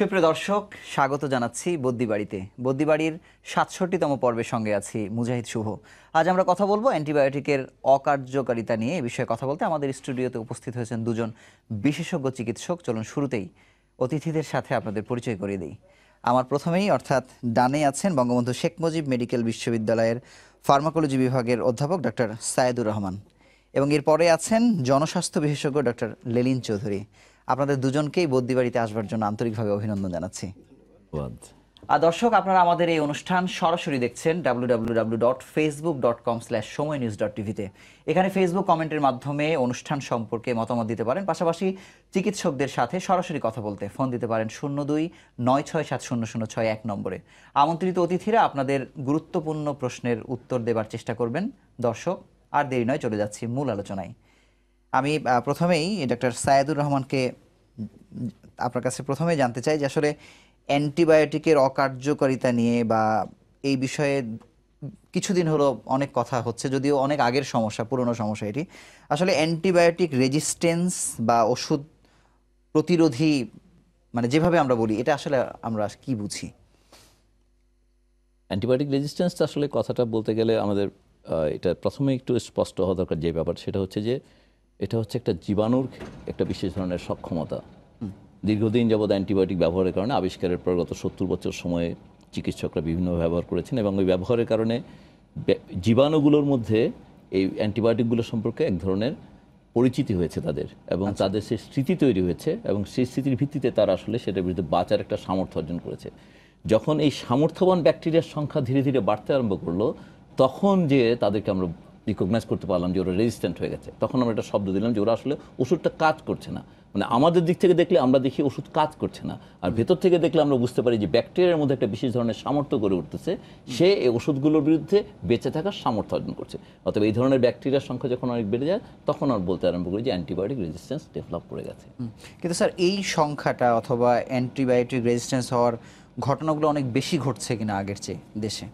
সুপ্রিয় দর্শক, স্বাগত জানাচ্ছি বদ্যিবাড়িতে। বদ্যিবাড়ির ৬৭তম পর্বের সঙ্গে আছি মুজাহিদ শুভ। আজ আমরা কথা বলবো অ্যান্টিবায়োটিকের অকার্যকারিতা নিয়ে। এই বিষয়ে কথা বলতে আমাদের স্টুডিওতে উপস্থিত হয়েছেন দুজন বিশেষজ্ঞ চিকিৎসক। চলুন শুরুতেই অতিথিদের সাথে আপনাদের পরিচয় করিয়ে দিই। আমার প্রথমেই অর্থাৎ ডানে আছেন বঙ্গবন্ধু শেখ মুজিব মেডিকেল বিশ্ববিদ্যালয়ের ফার্মাকোলজি বিভাগের অধ্যাপক ডক্টর সায়েদুর রহমান, এবং এরপরে আছেন জনস্বাস্থ্য বিশেষজ্ঞ ডক্টর লেলিন চৌধুরী। আপনাদের দুজনকেই বদ্যিবাড়িতে আসবার জন্য আন্তরিকভাবে অভিনন্দন জানাচ্ছি। আর দর্শক, আপনারা আমাদের এই অনুষ্ঠান সরাসরি দেখছেন www.facebook.com/সময়নিউজ.tv-তে। এখানে ফেসবুক কমেন্টের মাধ্যমে অনুষ্ঠান সম্পর্কে মতামত দিতে পারেন। পাশাপাশি চিকিৎসকদের সাথে সরাসরি কথা বলতে ফোন দিতে পারেন 02-৯৬৭০০৬১ নম্বরে। আমন্ত্রিত অতিথিরা আপনাদের গুরুত্বপূর্ণ প্রশ্নের উত্তর দেবার চেষ্টা করবেন। দর্শক, আর দেরি নয়, চলে যাচ্ছি মূল আলোচনায়। আমি প্রথমেই ডক্টর সায়েদুর রহমানকে আপনার কাছে প্রথমেই জানতে চাই যে আসলে অ্যান্টিবায়োটিকের অকার্যকারিতা নিয়ে বা এই বিষয়ে কিছুদিন হলো অনেক কথা হচ্ছে, যদিও অনেক আগের সমস্যা, পুরনো সমস্যা এটি। আসলে অ্যান্টিবায়োটিক রেজিস্ট্যান্স বা ওষুধ প্রতিরোধী, মানে যেভাবে আমরা বলি, এটা আসলে আমরা কি বুঝি? অ্যান্টিবায়োটিক রেজিস্ট্যান্স আসলে কথাটা বলতে গেলে আমাদের এটা প্রথমে একটু স্পষ্ট হওয়া দরকার। যে ব্যাপার সেটা হচ্ছে যে এটা হচ্ছে একটা জীবাণুর একটা বিশেষ ধরনের সক্ষমতা। দীর্ঘদিন যাবৎ অ্যান্টিবায়োটিক ব্যবহারের কারণে আবিষ্কারের পর গত 70 বছর সময়ে চিকিৎসকরা বিভিন্ন ব্যবহার করেছেন, এবং ওই ব্যবহারের কারণে জীবাণুগুলোর মধ্যে এই অ্যান্টিবায়োটিকগুলো সম্পর্কে এক ধরনের পরিচিতি হয়েছে তাদের, এবং তাদের সেই স্মৃতি তৈরি হয়েছে, এবং সেই স্মৃতির ভিত্তিতে তারা আসলে সেটার বিরুদ্ধে বাঁচার একটা সামর্থ্য অর্জন করেছে। যখন এই সামর্থ্যবান ব্যাকটেরিয়ার সংখ্যা ধীরে ধীরে বাড়তে আরম্ভ করলো, তখন যে তাদেরকে আমরা রিকগনাইজ করতে পারলাম যে ওরা রেজিস্ট্যান্ট হয়ে গেছে। তখন আমরা একটা শব্দ দিলাম যে ওরা আসলে ওষুধটা কাজ করছে না। মানে আমাদের দিক থেকে দেখলে আমরা দেখি ওষুধ কাজ করছে না, আর ভেতর থেকে দেখলে আমরা বুঝতে পারি যে ব্যাকটেরিয়ার মধ্যে একটা বিশেষ ধরনের সামর্থ্য গড়ে উঠতেছে, সে এই ওষুধগুলোর বিরুদ্ধে বেঁচে থাকার সামর্থ্য অর্জন করছে। অতএব এই ধরনের ব্যাকটেরিয়ার সংখ্যা যখন অনেক বেড়ে যায়, তখন আমরা বলতে আরম্ভ করি যে অ্যান্টিবায়োটিক রেজিস্ট্যান্স ডেভেলপ করে গেছে। কিন্তু স্যার, এই সংখ্যাটা অথবা অ্যান্টিবায়োটিক রেজিস্ট্যান্স হওয়ার ঘটনাগুলো অনেক বেশি ঘটছে কিনা আগের চেয়ে দেশে?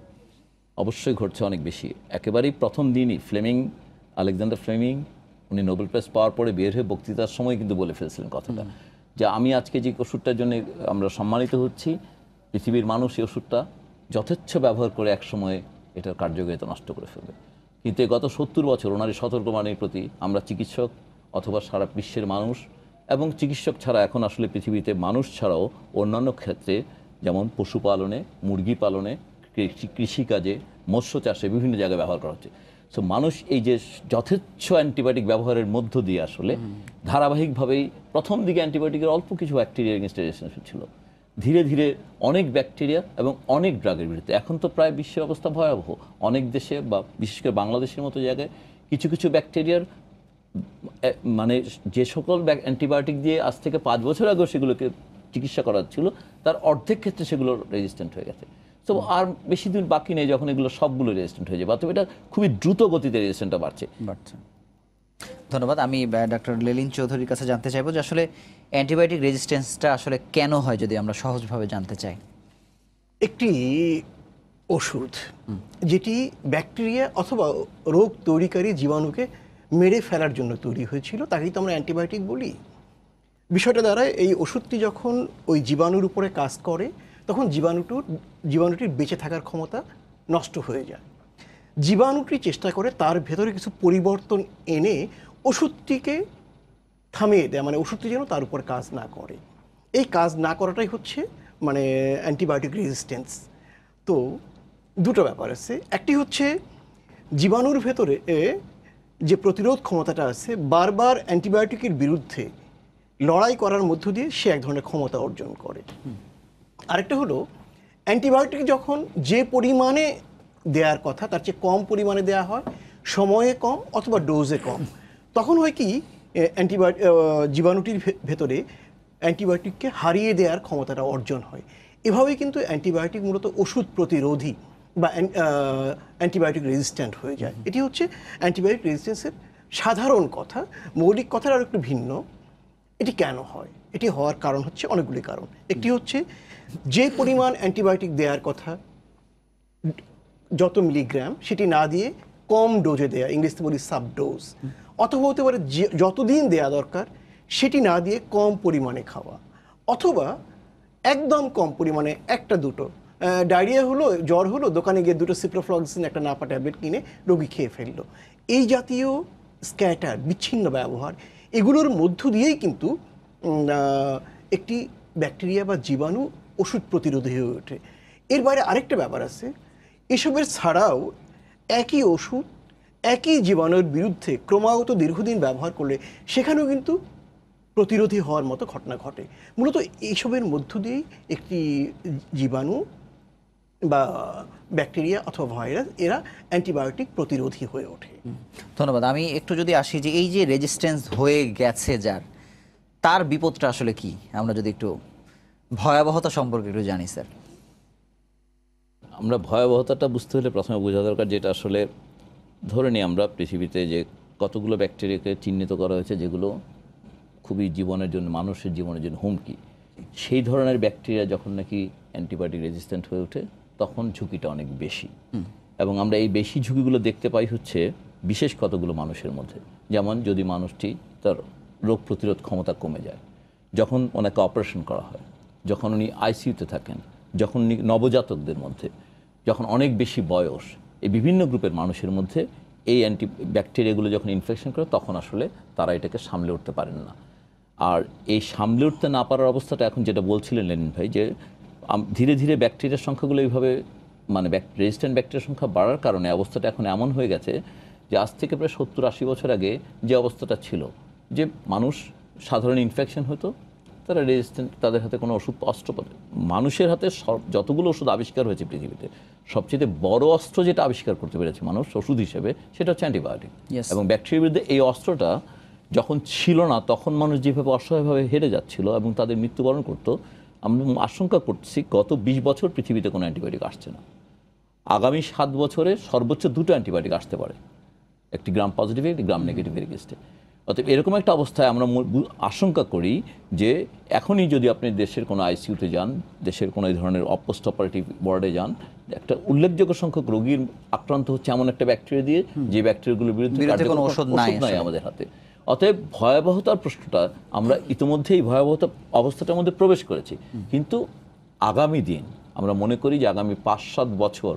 অবশ্যই ঘটছে অনেক বেশি। একেবারেই প্রথম দিনই আলেকজান্ডার ফ্লেমিং, উনি নোবেল প্রাইজ পাওয়ার পরে বের হয়ে বক্তৃতার সময় কিন্তু বলে ফেলছিলেন কথাটা, যে আমি আজকে যে ওষুধটার জন্য আমরা সম্মানিত হচ্ছি, পৃথিবীর মানুষ এই ওষুধটা যথেচ্ছ ব্যবহার করে একসময় এটার কার্যকারিতা নষ্ট করে ফেলবে। কিন্তু গত 70 বছর ওনার এই সতর্কবাণীর প্রতি আমরা চিকিৎসক অথবা সারা বিশ্বের মানুষ, এবং চিকিৎসক ছাড়া এখন আসলে পৃথিবীতে মানুষ ছাড়াও অন্যান্য ক্ষেত্রে, যেমন পশুপালনে, মুরগি পালনে, কৃষিকাজে, মৎস্য চাষে বিভিন্ন জায়গায় ব্যবহার করা হচ্ছে। সো মানুষ এই যে যথেচ্ছ অ্যান্টিবায়োটিক ব্যবহারের মধ্য দিয়ে আসলে ধারাবাহিকভাবেই, প্রথম দিকে অ্যান্টিবায়োটিকের অল্প কিছু ব্যাকটেরিয়া এগেনস্ট রেজিস্ট্যান্স ছিল, ধীরে ধীরে অনেক ব্যাকটেরিয়া এবং অনেক ড্রাগের বিরুদ্ধে। এখন তো প্রায় বিশ্বের অবস্থা ভয়াবহ। অনেক দেশে বা বিশেষ করে বাংলাদেশের মতো জায়গায় কিছু কিছু ব্যাকটেরিয়ার, মানে যে সকল অ্যান্টিবায়োটিক দিয়ে আজ থেকে 5 বছর আগেও সেগুলোকে চিকিৎসা করা ছিল, তার অর্ধেক ক্ষেত্রে সেগুলো রেজিস্ট্যান্ট হয়ে গেছে। তো আর বেশি দিন বাকি নেই যখন এগুলো সবগুলো রেজিস্ট্যান্ট হয়ে যাবে। অথবা এটা খুবই দ্রুত গতিতে রেজিস্ট্যান্টটা বাড়ছে। ধন্যবাদ। আমি ডক্টর লেলিন চৌধুরীর কাছে জানতে চাইবো যে আসলে অ্যান্টিবায়োটিক রেজিস্ট্যান্সটা আসলে কেন হয়, যদি আমরা সহজভাবে জানতে চাই। একটি ওষুধ যেটি ব্যাকটেরিয়া অথবা রোগ তৈরিকারী জীবাণুকে মেরে ফেলার জন্য তৈরি হয়েছিল, তাকেই তো আমরা অ্যান্টিবায়োটিক বলি। বিষয়টা দ্বারা এই ওষুধটি যখন ওই জীবাণুর উপরে কাজ করে, তখন জীবাণুটির বেঁচে থাকার ক্ষমতা নষ্ট হয়ে যায়। জীবাণুটি চেষ্টা করে তার ভেতরে কিছু পরিবর্তন এনে ওষুধটিকে থামিয়ে দেয়, মানে ওষুধটি যেন তার উপর কাজ না করে। এই কাজ না করাটাই হচ্ছে মানে অ্যান্টিবায়োটিক রেজিস্ট্যান্স। তো দুটো ব্যাপার আছে। একটি হচ্ছে জীবাণুর ভেতরে যে প্রতিরোধ ক্ষমতাটা আছে, বারবার অ্যান্টিবায়োটিকের বিরুদ্ধে লড়াই করার মধ্য দিয়ে সে এক ধরনের ক্ষমতা অর্জন করে। আরেকটা হলো অ্যান্টিবায়োটিক যখন যে পরিমাণে দেওয়ার কথা তার চেয়ে কম পরিমাণে দেওয়া হয়, সময়ে কম অথবা ডোজে কম, তখন হয় কি জীবাণুটির ভেতরে অ্যান্টিবায়োটিককে হারিয়ে দেওয়ার ক্ষমতাটা অর্জন হয়। এভাবেই কিন্তু অ্যান্টিবায়োটিক মূলত ওষুধ প্রতিরোধী বা অ্যান্টিবায়োটিক রেজিস্ট্যান্ট হয়ে যায়। এটি হচ্ছে অ্যান্টিবায়োটিক রেজিস্ট্যান্সের সাধারণ কথা। মৌলিক কথার আর একটু ভিন্ন। এটি কেন হয়? এটি হওয়ার কারণ হচ্ছে অনেকগুলি কারণ। একটি হচ্ছে যে পরিমাণ অ্যান্টিবায়োটিক দেওয়ার কথা যত মিলিগ্রাম, সেটি না দিয়ে কম ডোজে দেয়া, ইংরেজিতে বলি সাবডোজ। অথবা হতে পারে যতদিন দেয়া দরকার সেটি না দিয়ে কম পরিমাণে খাওয়া, অথবা একদম কম পরিমাণে, একটা দুটো ডায়রিয়া হলো, জ্বর হলো, দোকানে গিয়ে দুটো সিপ্রোফ্লক্সিন একটা নাপা ট্যাবলেট কিনে রোগী খেয়ে ফেললো। এই জাতীয় স্ক্যাটার, বিচ্ছিন্ন ব্যবহার, এগুলোর মধ্য দিয়েই কিন্তু একটি ব্যাকটেরিয়া বা জীবাণু ওষুধ প্রতিরোধী হয়ে ওঠে। এর বাইরে আরেকটা ব্যাপার আছে, এসবের ছাড়াও একই ওষুধ একই জীবাণুর বিরুদ্ধে ক্রমাগত দীর্ঘদিন ব্যবহার করলে সেখানেও কিন্তু প্রতিরোধী হওয়ার মতো ঘটনা ঘটে। মূলত এইসবের মধ্য দিয়েই একটি জীবাণু বা ব্যাকটেরিয়া অথবা ভাইরাস এরা অ্যান্টিবায়োটিক প্রতিরোধী হয়ে ওঠে। ধন্যবাদ। আমি একটু যদি আসি যে এই যে রেজিস্ট্যান্স হয়ে গেছে যার, তার বিপদটা আসলে কি, আমরা যদি একটু ভয়াবহতা সম্পর্কে একটু জানি স্যার। আমরা ভয়াবহতাটা বুঝতে হলে প্রথমে বোঝা দরকার যেটা আসলে ধরে নিই আমরা পৃথিবীতে যে কতগুলো ব্যাকটেরিয়াকে চিহ্নিত করা হয়েছে যেগুলো খুবই জীবনের জন্য, মানুষের জীবনের জন্য হুমকি। সেই ধরনের ব্যাকটেরিয়া যখন নাকি অ্যান্টিবায়োটিক রেজিস্ট্যান্ট হয়ে ওঠে তখন ঝুঁকিটা অনেক বেশি। এবং আমরা এই বেশি ঝুঁকিগুলো দেখতে পাই হচ্ছে বিশেষ কতগুলো মানুষের মধ্যে। যেমন যদি মানুষটি তার রোগ প্রতিরোধ ক্ষমতা কমে যায়, যখন ওনাকে অপারেশন করা হয়, যখন উনি আইসিইউতে থাকেন, যখন উনি নবজাতকদের মধ্যে, যখন অনেক বেশি বয়স, এই বিভিন্ন গ্রুপের মানুষের মধ্যে এই ব্যাকটেরিয়াগুলো যখন ইনফেকশন করে তখন আসলে তারা এটাকে সামলে উঠতে পারেন না। আর এই সামলে উঠতে না পারার অবস্থাটা এখন যেটা বলছিলেন লেনিন ভাই, যে ধীরে ধীরে ব্যাকটেরিয়ার সংখ্যাগুলো এইভাবে মানে রেজিস্ট্যান্ট ব্যাকটেরিয়ার সংখ্যা বাড়ার কারণে অবস্থাটা এখন এমন হয়ে গেছে যে আজ থেকে প্রায় 70-80 বছর আগে যে অবস্থাটা ছিল, যে মানুষ সাধারণ ইনফেকশন হতো, তারা রেজিস্ট্যান্ট, তাদের হাতে কোনো ওষুধ অস্ত্র, মানুষের হাতে যতগুলো ওষুধ আবিষ্কার হয়েছে পৃথিবীতে সবচেয়ে বড় অস্ত্র যেটা আবিষ্কার করতে পেরেছে মানুষ ওষুধ হিসেবে, সেটা হচ্ছে অ্যান্টিবায়োটিক। এবং ব্যাকটেরিয়ার বিরুদ্ধে এই অস্ত্রটা যখন ছিল না তখন মানুষ যেভাবে অসহায়ভাবে হেরে যাচ্ছিল এবং তাদের মৃত্যুবরণ করতো, আমরা আশঙ্কা করছি গত 20 বছর পৃথিবীতে কোনো অ্যান্টিবায়োটিক আসছে না। আগামী 7 বছরে সর্বোচ্চ 2টো অ্যান্টিবায়োটিক আসতে পারে, একটি গ্রাম পজিটিভ, একটি গ্রাম নেগেটিভ এগেইনস্টে। অতএব এরকম একটা অবস্থায় আমরা আশঙ্কা করি যে এখনই যদি আপনি দেশের কোনো আইসিইউতে যান, দেশের কোনো এই ধরনের পোস্ট অপারেটিভ ওয়ার্ডে যান, একটা উল্লেখযোগ্য সংখ্যক রোগীর আক্রান্ত হচ্ছে এমন একটা ব্যাকটেরিয়া দিয়ে যে ব্যাকটেরিয়াগুলোর বিরুদ্ধে কোনো ওষুধ নাই আমাদের হাতে। অতএব ভয়াবহতার প্রশ্নটা আমরা ইতিমধ্যেই ভয়াবহতা অবস্থাটার মধ্যে প্রবেশ করেছি, কিন্তু আগামী দিন আমরা মনে করি যে আগামী 5-7 বছর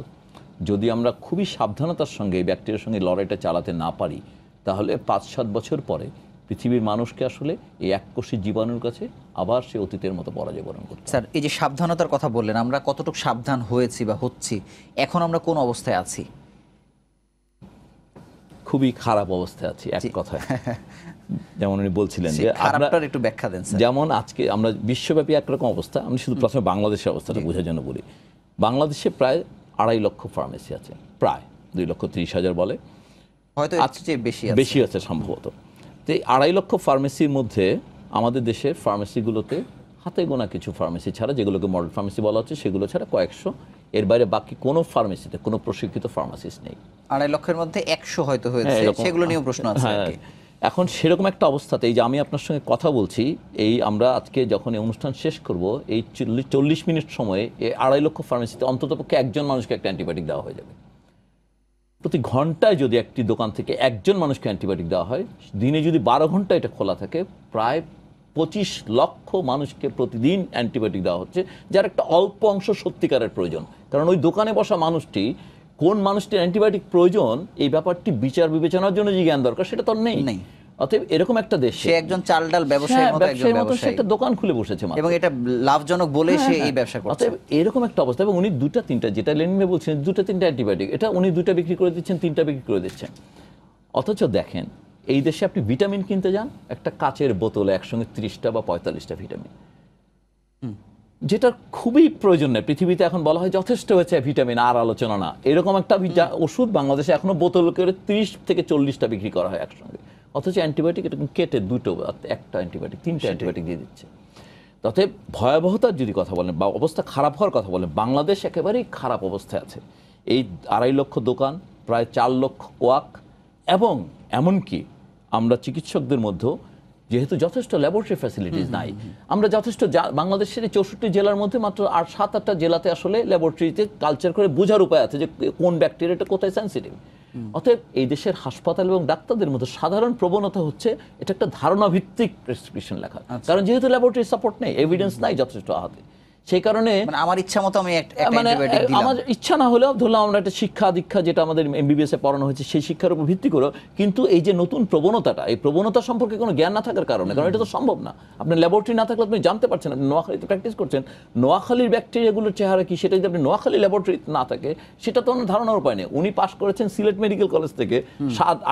যদি আমরা খুবই সাবধানতার সঙ্গে এই ব্যাকটেরিয়ার সঙ্গে লড়াইটা চালাতে না পারি, তাহলে 5-7 বছর পরে পৃথিবীর মানুষকে আসলে এই এককোষী জীবাণুর কাছে আবার সে অতীতের মতো পরাজয় বরণ করতে। স্যার, এই যে সাবধানতার কথা বললেন, আমরা কতটুকু সাবধান হয়েছি বা হচ্ছি, এখন আমরা কোন অবস্থায় আছি? খুবই খারাপ অবস্থায় আছি এক কথায়। যেমন উনি বলছিলেন যে খারাপটার একটু ব্যাখ্যা দেন স্যার। যেমন আজকে আমরা বিশ্বব্যাপী একরকম অবস্থা, আমি শুধু প্রথমে বাংলাদেশের অবস্থাটা বোঝার জন্য বলি। বাংলাদেশে প্রায় 2.5 লক্ষ ফার্মেসি আছে, প্রায় 2,30,000 বলে, হয়তো আজকে বেশি আছে সম্ভবত। তো এই 2.5 লক্ষ ফার্মেসির মধ্যে আমাদের দেশের ফার্মেসিগুলোতে হাতে গোনা কিছু ফার্মেসি ছাড়া, যেগুলোকে মডেল ফার্মেসি বলা হচ্ছে, সেগুলো ছাড়া কয়েকশো, এর বাইরে বাকি কোনো ফার্মেসিতে কোনো প্রশিক্ষিত ফার্মাসিস্ট নেই। 2.5 লক্ষের মধ্যে 100 হয়তো হয়েছে, সেগুলো নিয়েও প্রশ্ন আছে। এখন সেরকম একটা অবস্থাতে এই যে আমি আপনার সঙ্গে কথা বলছি, এই আমরা আজকে যখন এই অনুষ্ঠান শেষ করব, এই 40 মিনিট সময়ে এই 2.5 লক্ষ ফার্মেসিতে অন্ততপক্ষে একজন মানুষকে একটা অ্যান্টিবায়োটিক দেওয়া হয়ে যাবে। প্রতি ঘন্টায় যদি একটি দোকান থেকে একজন মানুষকে অ্যান্টিবায়োটিক দেওয়া হয়, দিনে যদি 12 ঘন্টা এটা খোলা থাকে, প্রায় 25 লক্ষ মানুষকে প্রতিদিন অ্যান্টিবায়োটিক দেওয়া হচ্ছে, যার একটা অল্প অংশ সত্যিকারের প্রয়োজন। কারণ ওই দোকানে বসা মানুষটি, কোন মানুষটির অ্যান্টিবায়োটিক প্রয়োজন এই ব্যাপারটি বিচার বিবেচনার জন্য যে জ্ঞান দরকার সেটা তো নেই। অতএব এরকম একটা দেশে সে একজন চাল ডাল ব্যবসায়ীর মতো একজন ব্যবসায়ী, একটা দোকান খুলে বসেছে এবং এটা লাভজনক বলে সে এই ব্যবসা করছে। অতএব এরকম একটা অবস্থা। এবং উনি 2-3টা, যেটা লেনিন ভাই বলছেন 2-3টা অ্যান্টিবায়োটিক, এটা উনি 2টা বিক্রি করে দিচ্ছেন, 3টা বিক্রি করে দিচ্ছেন। অথচ দেখেন এই দেশে আপনি ভিটামিন কিনতে যান, একটা কাচের বোতলে একসঙ্গে 30টা বা 45টা ভিটামিন, যেটা খুবই প্রয়োজন নেই। পৃথিবীতে এখন বলা হয় যথেষ্ট হয়েছে ভিটামিন, আর আলোচনা না। এরকম একটা ওষুধ বাংলাদেশে এখনো বোতল করে 30 থেকে 40টা বিক্রি করা হয় একসঙ্গে। অথচ অ্যান্টিবায়োটিক এটা কেটে 2টো, একটা অ্যান্টিবায়োটিক 3টা অ্যান্টিবায়োটিক দিয়ে দিচ্ছে। তাতে ভয়াবহতার যদি কথা বলেন বা অবস্থা খারাপ হওয়ার কথা বলেন, বাংলাদেশ একেবারেই খারাপ অবস্থায় আছে। এই 2.5 লক্ষ দোকান, প্রায় 4 লক্ষ কোয়াক, এবং এমনকি আমরা চিকিৎসকদের মধ্যেও যেহেতু যথেষ্ট ল্যাবরেটরি ফ্যাসিলিটিস নাই, আমরা যথেষ্ট বাংলাদেশের 64 জেলার মধ্যে মাত্র 7-8টা জেলাতে আসলে ল্যাবরেটরিতে কালচার করে বোঝার উপায় আছে যে কোন ব্যাকটেরিয়াটা কোথায় সেন্সিটিভ। অতএব এই দেশের হাসপাতাল এবং ডাক্তারদের মধ্যে সাধারণ প্রবণতা হচ্ছে এটা একটা ধারণা ভিত্তিক প্রেসক্রিপশন লেখা, কারণ যেহেতু ল্যাবরেটরি সাপোর্ট নেই, এভিডেন্স নাই যথেষ্ট হাতে, সেই কারণে মানে আমার ইচ্ছা মতো আমি একটা মানে অ্যান্টিবায়োটিক দিলাম। আমার ইচ্ছা না হলেও ধরলাম আমরা একটা শিক্ষা দীক্ষা যেটা আমাদের এমবিবিএস এ পড়ানো হয়েছে সেই শিক্ষার উপর ভিত্তি করে, কিন্তু এই যে নতুন প্রবণতাটা, এই প্রবণতা সম্পর্কে কোনো জ্ঞান না থাকার কারণে, কারণ এটা তো সম্ভব না, আপনার ল্যাবরেটরি না থাকলে আপনি জানতে পারছেন না। নোয়াখালীতে প্র্যাকটিস করছেন, নোয়াখালীর ব্যাকটেরিয়াগুলোর চেহারা কি সেটা যদি আপনি নোয়াখালী ল্যাবরেটরি না থাকে সেটা তো অন্য ধারণার উপায় নেই। উনি পাশ করেছেন সিলেট মেডিকেল কলেজ থেকে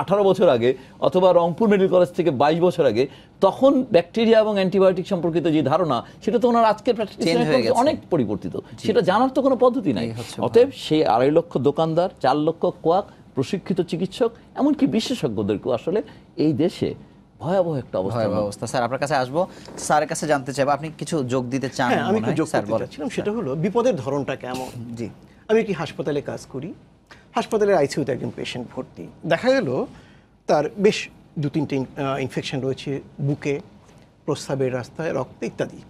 18 বছর আগে, অথবা রংপুর মেডিকেল কলেজ থেকে 22 বছর আগে, তখন ব্যাকটেরিয়া এবং অ্যান্টিবায়োটিক সম্পর্কিত যে ধারণা সেটা তো ওনার আজকের Change হয়ে গেছে। অনেক পরিবর্তিত, সেটা জানার তো কোনো পদ্ধতি নাই। অতএব সেই 2.5 লক্ষ দোকানদার, 4 লক্ষ কোয়াক, প্রশিক্ষিত চিকিৎসক, এমনকি বিশেষজ্ঞদেরকেও আসলে এই দেশে ভয়াবহ একটা অবস্থা। স্যার আপনার কাছে আসবো, স্যারের কাছে জানতে চাইবো আপনি কিছু যোগ দিতে চান? হ্যাঁ, আমি মনে একটু হয়। যোগ স্যার করতে বলেন। চাচ্ছিলাম, সেটা হলো বিপদের ধরনটা কেমন। জি। আমি একটি হাসপাতালে কাজ করি, হাসপাতালের আইসিইউতে একজন পেশেন্ট ভর্তি। দেখা গেল তার বেশ 2-3টে ইনফেকশন রয়েছে বুকে, প্রস্রাবের রাস্তায়, রক্তে ইত্যাদি।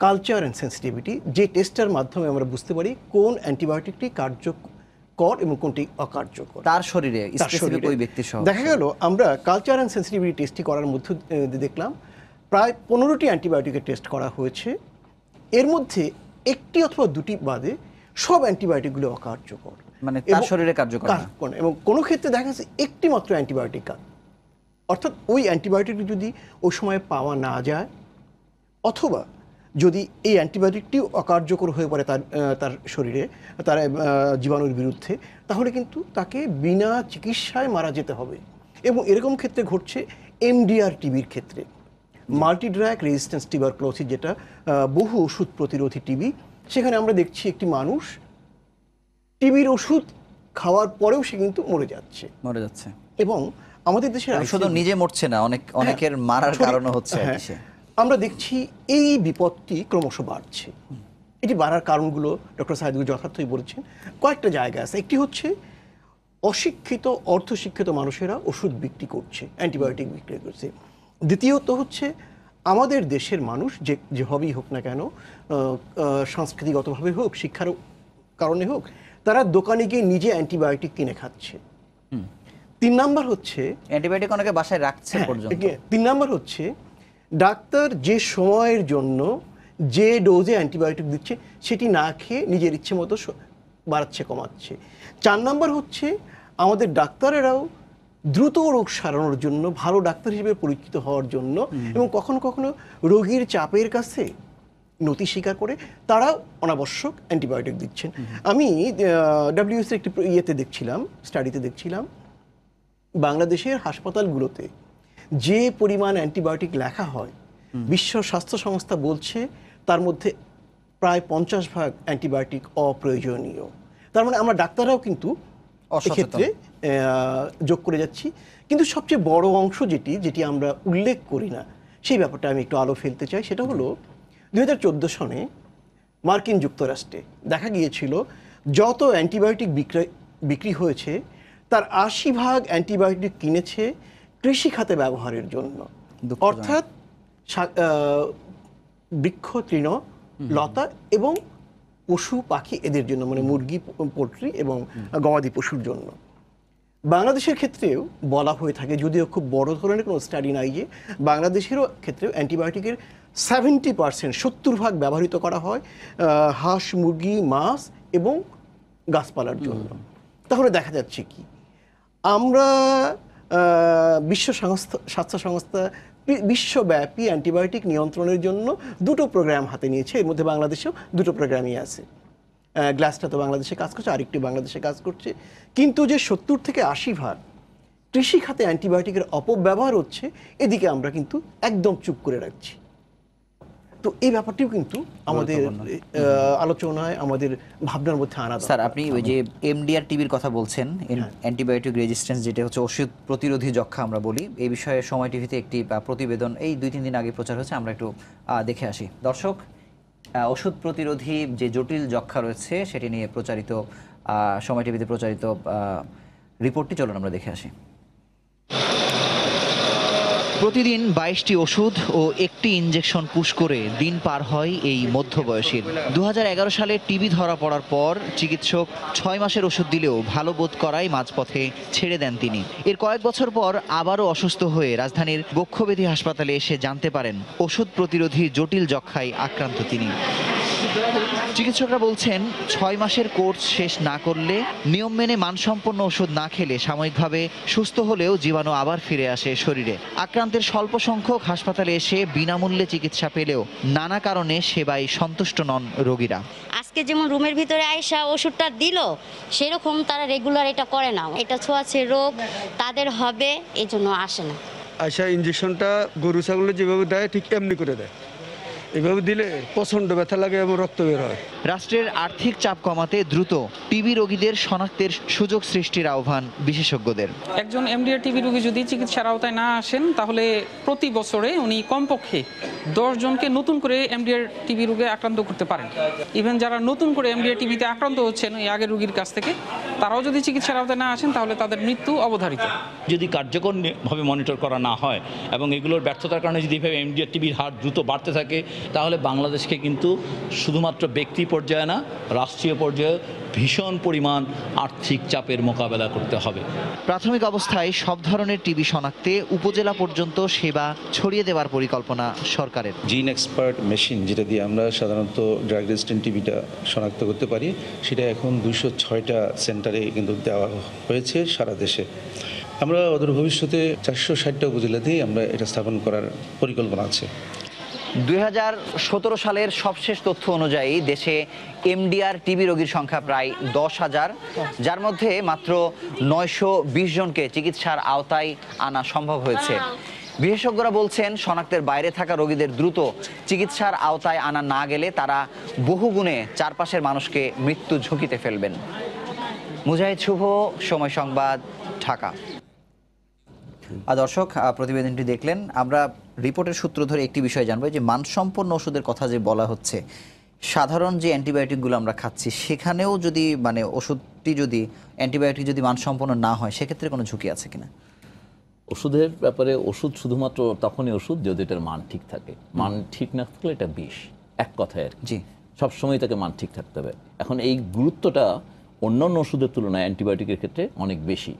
কালচার অ্যান্ড সেন্সিটিভিটি, যে টেস্টের মাধ্যমে আমরা বুঝতে পারি কোন অ্যান্টিবায়োটিকটি কার্যকর এবং কোনটি অকার্যকর তার শরীরে তার স্পেসিফিক শরীরে। ওই ব্যক্তির সহ। দেখা গেল আমরা কালচার অ্যান্ড সেন্সিটিভিটি টেস্টটি করার মধ্যে দেখলাম প্রায় 15টি অ্যান্টিবায়োটিকের টেস্ট করা হয়েছে। এর মধ্যে একটি অথবা দুটি বাদে সব অ্যান্টিবায়োটিকগুলো অকার্যকর, মানে তার শরীরে কার্যকর না। এবং কোনো ক্ষেত্রে দেখা যাচ্ছে একটি মাত্র অ্যান্টিবায়োটিক কাজ, অর্থাৎ ওই অ্যান্টিবায়োটিকটি যদি ওই সময় পাওয়া না যায়, অথবা যদি এই অ্যান্টিবায়োটিকটি অকার্যকর হয়ে পড়ে তার শরীরে, তার জীবাণুর বিরুদ্ধে, তাহলে কিন্তু তাকে বিনা চিকিৎসায় মারা যেতে হবে। এবং এরকম ক্ষেত্রে ঘটছে এমডিআর টিবির ক্ষেত্রে, মাল্টিড্রাগ রেজিস্ট্যান্স টিউবারকুলোসিস, যেটা বহু ওষুধ প্রতিরোধী টিবি। সেখানে আমরা দেখছি একটি মানুষ টিবির ওষুধ খাওয়ার পরেও সে কিন্তু মরে যাচ্ছে। এবং আমাদের দেশের শুধু নিজে মরছে না, অনেকের মারার কারণও হচ্ছে। আমরা দেখছি এই বিপদটি ক্রমশ বাড়ছে। এটি বাড়ার কারণগুলো ডক্টর সাইদুল যথার্থই বলেছেন। কয়েকটা জায়গা আছে। একটি হচ্ছে অশিক্ষিত অর্ধশিক্ষিত মানুষেরা ওষুধ বিক্রি করছে, অ্যান্টিবায়োটিক বিক্রি করছে। দ্বিতীয়ত হচ্ছে আমাদের দেশের মানুষ যেভাবেই হোক না কেন, সাংস্কৃতিকগতভাবে হোক, শিক্ষার কারণে হোক, তারা দোকানে গিয়ে নিজে অ্যান্টিবায়োটিক কিনে খাচ্ছে। 3 নাম্বার হচ্ছে অ্যান্টিবায়োটিক অনেকে বাসায় রাখছে পর্যন্ত। 3 নাম্বার হচ্ছে ডাক্তার যে সময়ের জন্য যে ডোজে অ্যান্টিবায়োটিক দিচ্ছে সেটি না খেয়ে নিজের ইচ্ছে মতো বাড়াচ্ছে, কমাচ্ছে। 4 নাম্বার হচ্ছে আমাদের ডাক্তারেরাও দ্রুত রোগ সারানোর জন্য, ভালো ডাক্তার হিসেবে পরিচিত হওয়ার জন্য, এবং কখনো কখনো রোগীর চাপের কাছে নতি স্বীকার করে তারাও অনাবশ্যক অ্যান্টিবায়োটিক দিচ্ছেন। আমি ডব্লিউএস একটি স্টাডিতে দেখছিলাম, বাংলাদেশের হাসপাতালগুলোতে যে পরিমাণ অ্যান্টিবায়োটিক লেখা হয়, বিশ্ব স্বাস্থ্য সংস্থা বলছে তার মধ্যে প্রায় 50% অ্যান্টিবায়োটিক অপ্রয়োজনীয়। তার মানে আমরা ডাক্তাররাও কিন্তু এক্ষেত্রে যোগ করে যাচ্ছি। কিন্তু সবচেয়ে বড় অংশ যেটি আমরা উল্লেখ করি না, সেই ব্যাপারটা আমি একটু আলো ফেলতে চাই। সেটা হলো 2014 সনে মার্কিন যুক্তরাষ্ট্রে দেখা গিয়েছিল যত অ্যান্টিবায়োটিক বিক্রি হয়েছে তার 80% অ্যান্টিবায়োটিক কিনেছে কৃষি খাতে ব্যবহারের জন্য, অর্থাৎ বৃক্ষ, তৃণ, লতা এবং পশু পাখি, এদের জন্য, মানে মুরগি, পোলট্রি এবং গবাদি পশুর জন্য। বাংলাদেশের ক্ষেত্রেও বলা হয়ে থাকে, যদিও খুব বড় ধরনের কোনো স্টাডি নাই, যে বাংলাদেশেরও ক্ষেত্রেও অ্যান্টিবায়োটিকের 70% 70% ব্যবহৃত করা হয় হাঁস, মুরগি, মাছ এবং গাছপালার জন্য। তাহলে দেখা যাচ্ছে কি, আমরা বিশ্ব স্বাস্থ্য সংস্থা বিশ্বব্যাপী অ্যান্টিবায়োটিক নিয়ন্ত্রণের জন্য 2টো প্রোগ্রাম হাতে নিয়েছে। এর মধ্যে বাংলাদেশেও 2টো প্রোগ্রামই আছে। গ্লাসটা তো বাংলাদেশে কাজ করছে, আরেকটি বাংলাদেশে কাজ করছে। কিন্তু যে 70 থেকে 80% কৃষি খাতে অ্যান্টিবায়োটিকের অপব্যবহার হচ্ছে, এদিকে আমরা কিন্তু একদম চুপ করে রাখছি। তো এই ব্যাপারটিও কিন্তু আমাদের আলোচনায়, আমাদের ভাবনার মধ্যে আনা। স্যার, আপনি ওই যে এমডিআর টিবির কথা বলছেন, অ্যান্টিবায়োটিক রেজিস্ট্যান্স, যেটা হচ্ছে ওষুধ প্রতিরোধী যক্ষ্মা আমরা বলি, এই বিষয়ে সময় টিভিতে একটি প্রতিবেদন এই 2-3 দিন আগে প্রচার হয়েছে, আমরা একটু দেখে আসি। দর্শক, ওষুধ প্রতিরোধী যে জটিল যক্ষ্মা রয়েছে সেটি নিয়ে প্রচারিত সময় টিভিতে প্রচারিত রিপোর্টটি চলুন আমরা দেখে আসি। প্রতিদিন 22টি ওষুধ ও একটি ইনজেকশন পুশ করে দিন পার হয় এই মধ্যবয়সীর। 2011 সালে টিবি ধরা পড়ার পর চিকিৎসক 6 মাসের ওষুধ দিলেও ভালো বোধ করায় মাঝপথে ছেড়ে দেন তিনি। এর কয়েক বছর পর আবারও অসুস্থ হয়ে রাজধানীর বক্ষব্যাধি হাসপাতালে এসে জানতে পারেন ওষুধ প্রতিরোধী জটিল যক্ষ্মায় আক্রান্ত তিনি। চিকিৎসকরা বলছেন 6 মাসের কোর্স শেষ না করলে, নিয়ম মেনে মানসম্পন্ন ওষুধ না খেলে সাময়িকভাবে সুস্থ হলেও জীবাণু আবার ফিরে আসে শরীরে। আক্রান্তের স্বল্প সংখ্যক হাসপাতালে এসে বিনামূল্যে চিকিৎসা পেলেও নানা কারণে সেবায় সন্তুষ্ট নন রোগীরা। আজকে যেমন রুমের ভিতরে আয়সা ওষুধটা দিল, সেরকম তারা রেগুলার এটা করে না। এটা ছোঁয়াছে রোগ তাদের হবে, এই জন্য আসে না। আয়সা ইঞ্জেকশনটা গরু ছাগলের যেভাবে দেয় ঠিক এমনি করে দেয়। এভাবে দিলে প্রচণ্ড ব্যথা লাগে এবং রক্ত বের হয়। রাষ্ট্রের আর্থিক চাপ কমাতে দ্রুত টিবি রোগীদের শনাক্তের সুযোগ সৃষ্টির আহ্বান বিশেষজ্ঞদের। একজন এমডিআর টিবি রোগী যদি চিকিৎসার আওতায় না আসেন, তাহলে প্রতি বছরে উনি কমপক্ষে 10 জনকে নতুন করে এমডিআর টিবি রোগে আক্রান্ত করতে পারেন। ইভেন যারা নতুন করে এমডিআর টিবিতে আক্রান্ত হচ্ছেন এই আগের রোগীর কাছ থেকে, তারাও যদি চিকিৎসার আওতায় না আসেন, তাহলে তাদের মৃত্যু অবধারিত। যদি কার্যকরভাবে মনিটর করা না হয় এবং এগুলোর ব্যর্থতার কারণে যদি এইভাবে এমডিআর টিবির হার দ্রুত বাড়তে থাকে, তাহলে বাংলাদেশকে কিন্তু শুধুমাত্র ব্যক্তি পর্যায়ে না, রাষ্ট্রীয় পর্যায়ে ভীষণ পরিমাণ আর্থিক চাপের মোকাবেলা করতে হবে। প্রাথমিক অবস্থায় সব ধরনের টিবি শনাক্তে উপজেলা পর্যন্ত সেবা ছড়িয়ে দেওয়ার পরিকল্পনা সরকারের। জিন এক্সপার্ট মেশিন, যেটা দিয়ে আমরা সাধারণত ড্রাগ রেজিস্ট্যান্ট টিবিটা শনাক্ত করতে পারি, সেটা এখন 206টা সেন্টারে কিন্তু দেওয়া হয়েছে সারা দেশে। আমরা অদূর ভবিষ্যতে 460টা উপজেলাতেই আমরা এটা স্থাপন করার পরিকল্পনা আছে। 2017 সালের সবশেষ তথ্য অনুযায়ী দেশে এমডিআর টিবি রোগীর সংখ্যা প্রায় 10,000, যার মধ্যে মাত্র 920 জনকে চিকিৎসার আওতায় আনা সম্ভব হয়েছে। বিশেষজ্ঞরা বলছেন, শনাক্তের বাইরে থাকা রোগীদের দ্রুত চিকিৎসার আওতায় আনা না গেলে তারা বহুগুণে চারপাশের মানুষকে মৃত্যু ঝুঁকিতে ফেলবেন। মুজাহিদ শুভ, সময় সংবাদ, ঢাকা। দর্শক, প্রতিবেদনটি দেখলেন। আমরা রিপোর্টের সূত্র ধরে একটি বিষয় জানবো, যে মানসম্পন্ন ওষুধের কথা যে বলা হচ্ছে, সাধারণ যে অ্যান্টিবায়োটিকগুলো আমরা খাচ্ছি সেখানেও যদি ওষুধটি যদি অ্যান্টিবায়োটিক যদি মানসম্পন্ন না হয়, সেক্ষেত্রে কোনো ঝুঁকি আছে কিনা? ওষুধের ব্যাপারে ওষুধ শুধুমাত্র তখনই ওষুধ যদি এটার মান ঠিক থাকে। মান ঠিক না থাকলে এটা বিষ, এক কথায় আর কি। জি, সবসময় তাকে মান ঠিক থাকতে হবে। এখন এই গুরুত্বটা অন্যান্য ওষুধের তুলনায় অ্যান্টিবায়োটিকের ক্ষেত্রে অনেক বেশি।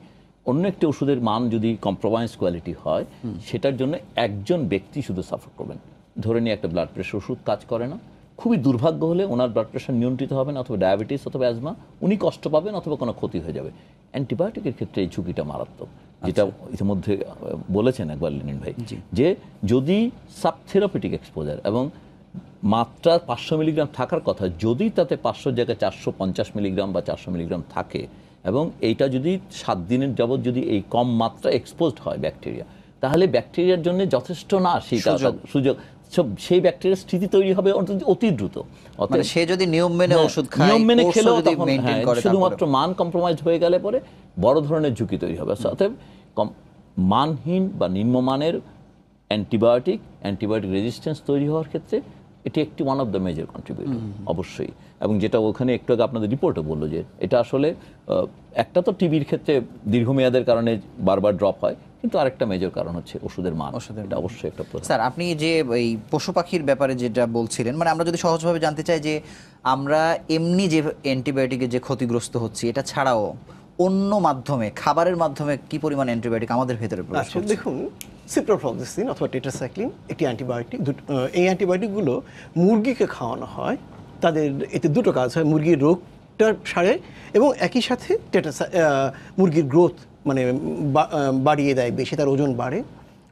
অন্য একটি ওষুধের মান যদি কম্প্রোমাইজ কোয়ালিটি হয়, সেটার জন্য একজন ব্যক্তি শুধু সাফার করবেন। ধরে নিয়ে একটা ব্লাড প্রেশার ওষুধ কাজ করে না, খুবই দুর্ভাগ্য হলে ওনার ব্লাড প্রেশার নিয়ন্ত্রিত হবে না, অথবা ডায়াবেটিস অথবা অ্যাজমা, উনি কষ্ট পাবেন অথবা কোনো ক্ষতি হয়ে যাবে। অ্যান্টিবায়োটিকের ক্ষেত্রে এই ঝুঁকিটা মারাত্মক, যেটা ইতিমধ্যে বলেছেন একবার লিনিন ভাই, যে যদি সাবথেরাপিউটিক এক্সপোজার এবং মাত্রা 500 মিলিগ্রাম থাকার কথা, যদি তাতে 500 জায়গায় 450 মিলিগ্রাম বা 400 মিলিগ্রাম থাকে, এবং এইটা যদি 7 দিনের যাবৎ যদি এই কম মাত্রা এক্সপোজড হয় ব্যাকটেরিয়া, তাহলে ব্যাকটেরিয়ার জন্য যথেষ্ট না সেইটা সুযোগ, সেই ব্যাকটেরিয়ার স্থিতি তৈরি হবে অতি দ্রুত। সে যদি নিয়ম মেনে ওষুধ খায়, নিয়ম মেনে খেলেও শুধুমাত্র তারপরে মান কম্প্রোমাইজ হয়ে গেলে পরে বড় ধরনের ঝুঁকি তৈরি হবে। অতএব মানহীন বা নিম্নমানের অ্যান্টিবায়োটিক রেজিস্ট্যান্স তৈরি হওয়ার ক্ষেত্রে এটি একটি one of the major contributor অবশ্যই। এবং যেটা ওখানে একটু আগে আপনাদের রিপোর্টে বললো, যে এটা আসলে একটা তো টিবির ক্ষেত্রে দীর্ঘমেয়াদের কারণে বারবার ড্রপ হয়, কিন্তু আরেকটা মেজর কারণ হচ্ছে ওষুধের মান। এটা অবশ্যই একটা প্রশ্ন। স্যার, আপনি যে এই পশু পাখির ব্যাপারে যেটা বলছিলেন, মানে আমরা যদি সহজভাবে জানতে চাই যে আমরা এমনি যে অ্যান্টিবায়োটিকের যে ক্ষতিগ্রস্ত হচ্ছি, এটা ছাড়াও অন্য মাধ্যমে, খাবারের মাধ্যমে কি পরিমাণ অ্যান্টিবায়োটিক আমাদের ভেতরে প্রবেশ করছে? দেখুন, সিপ্রোফ্লক্সাসিন অথবা টেট্রাসাইক্লিন একটি অ্যান্টিবায়োটিক। এই অ্যান্টিবায়োটিকগুলো মুরগিকে খাওয়ানো হয়, তাদের এতে দুটো কাজ হয়, মুরগির রোগটা সারে এবং একই সাথে মুরগির গ্রোথ মানে বাড়িয়ে দেয়, বেশি তার ওজন বাড়ে।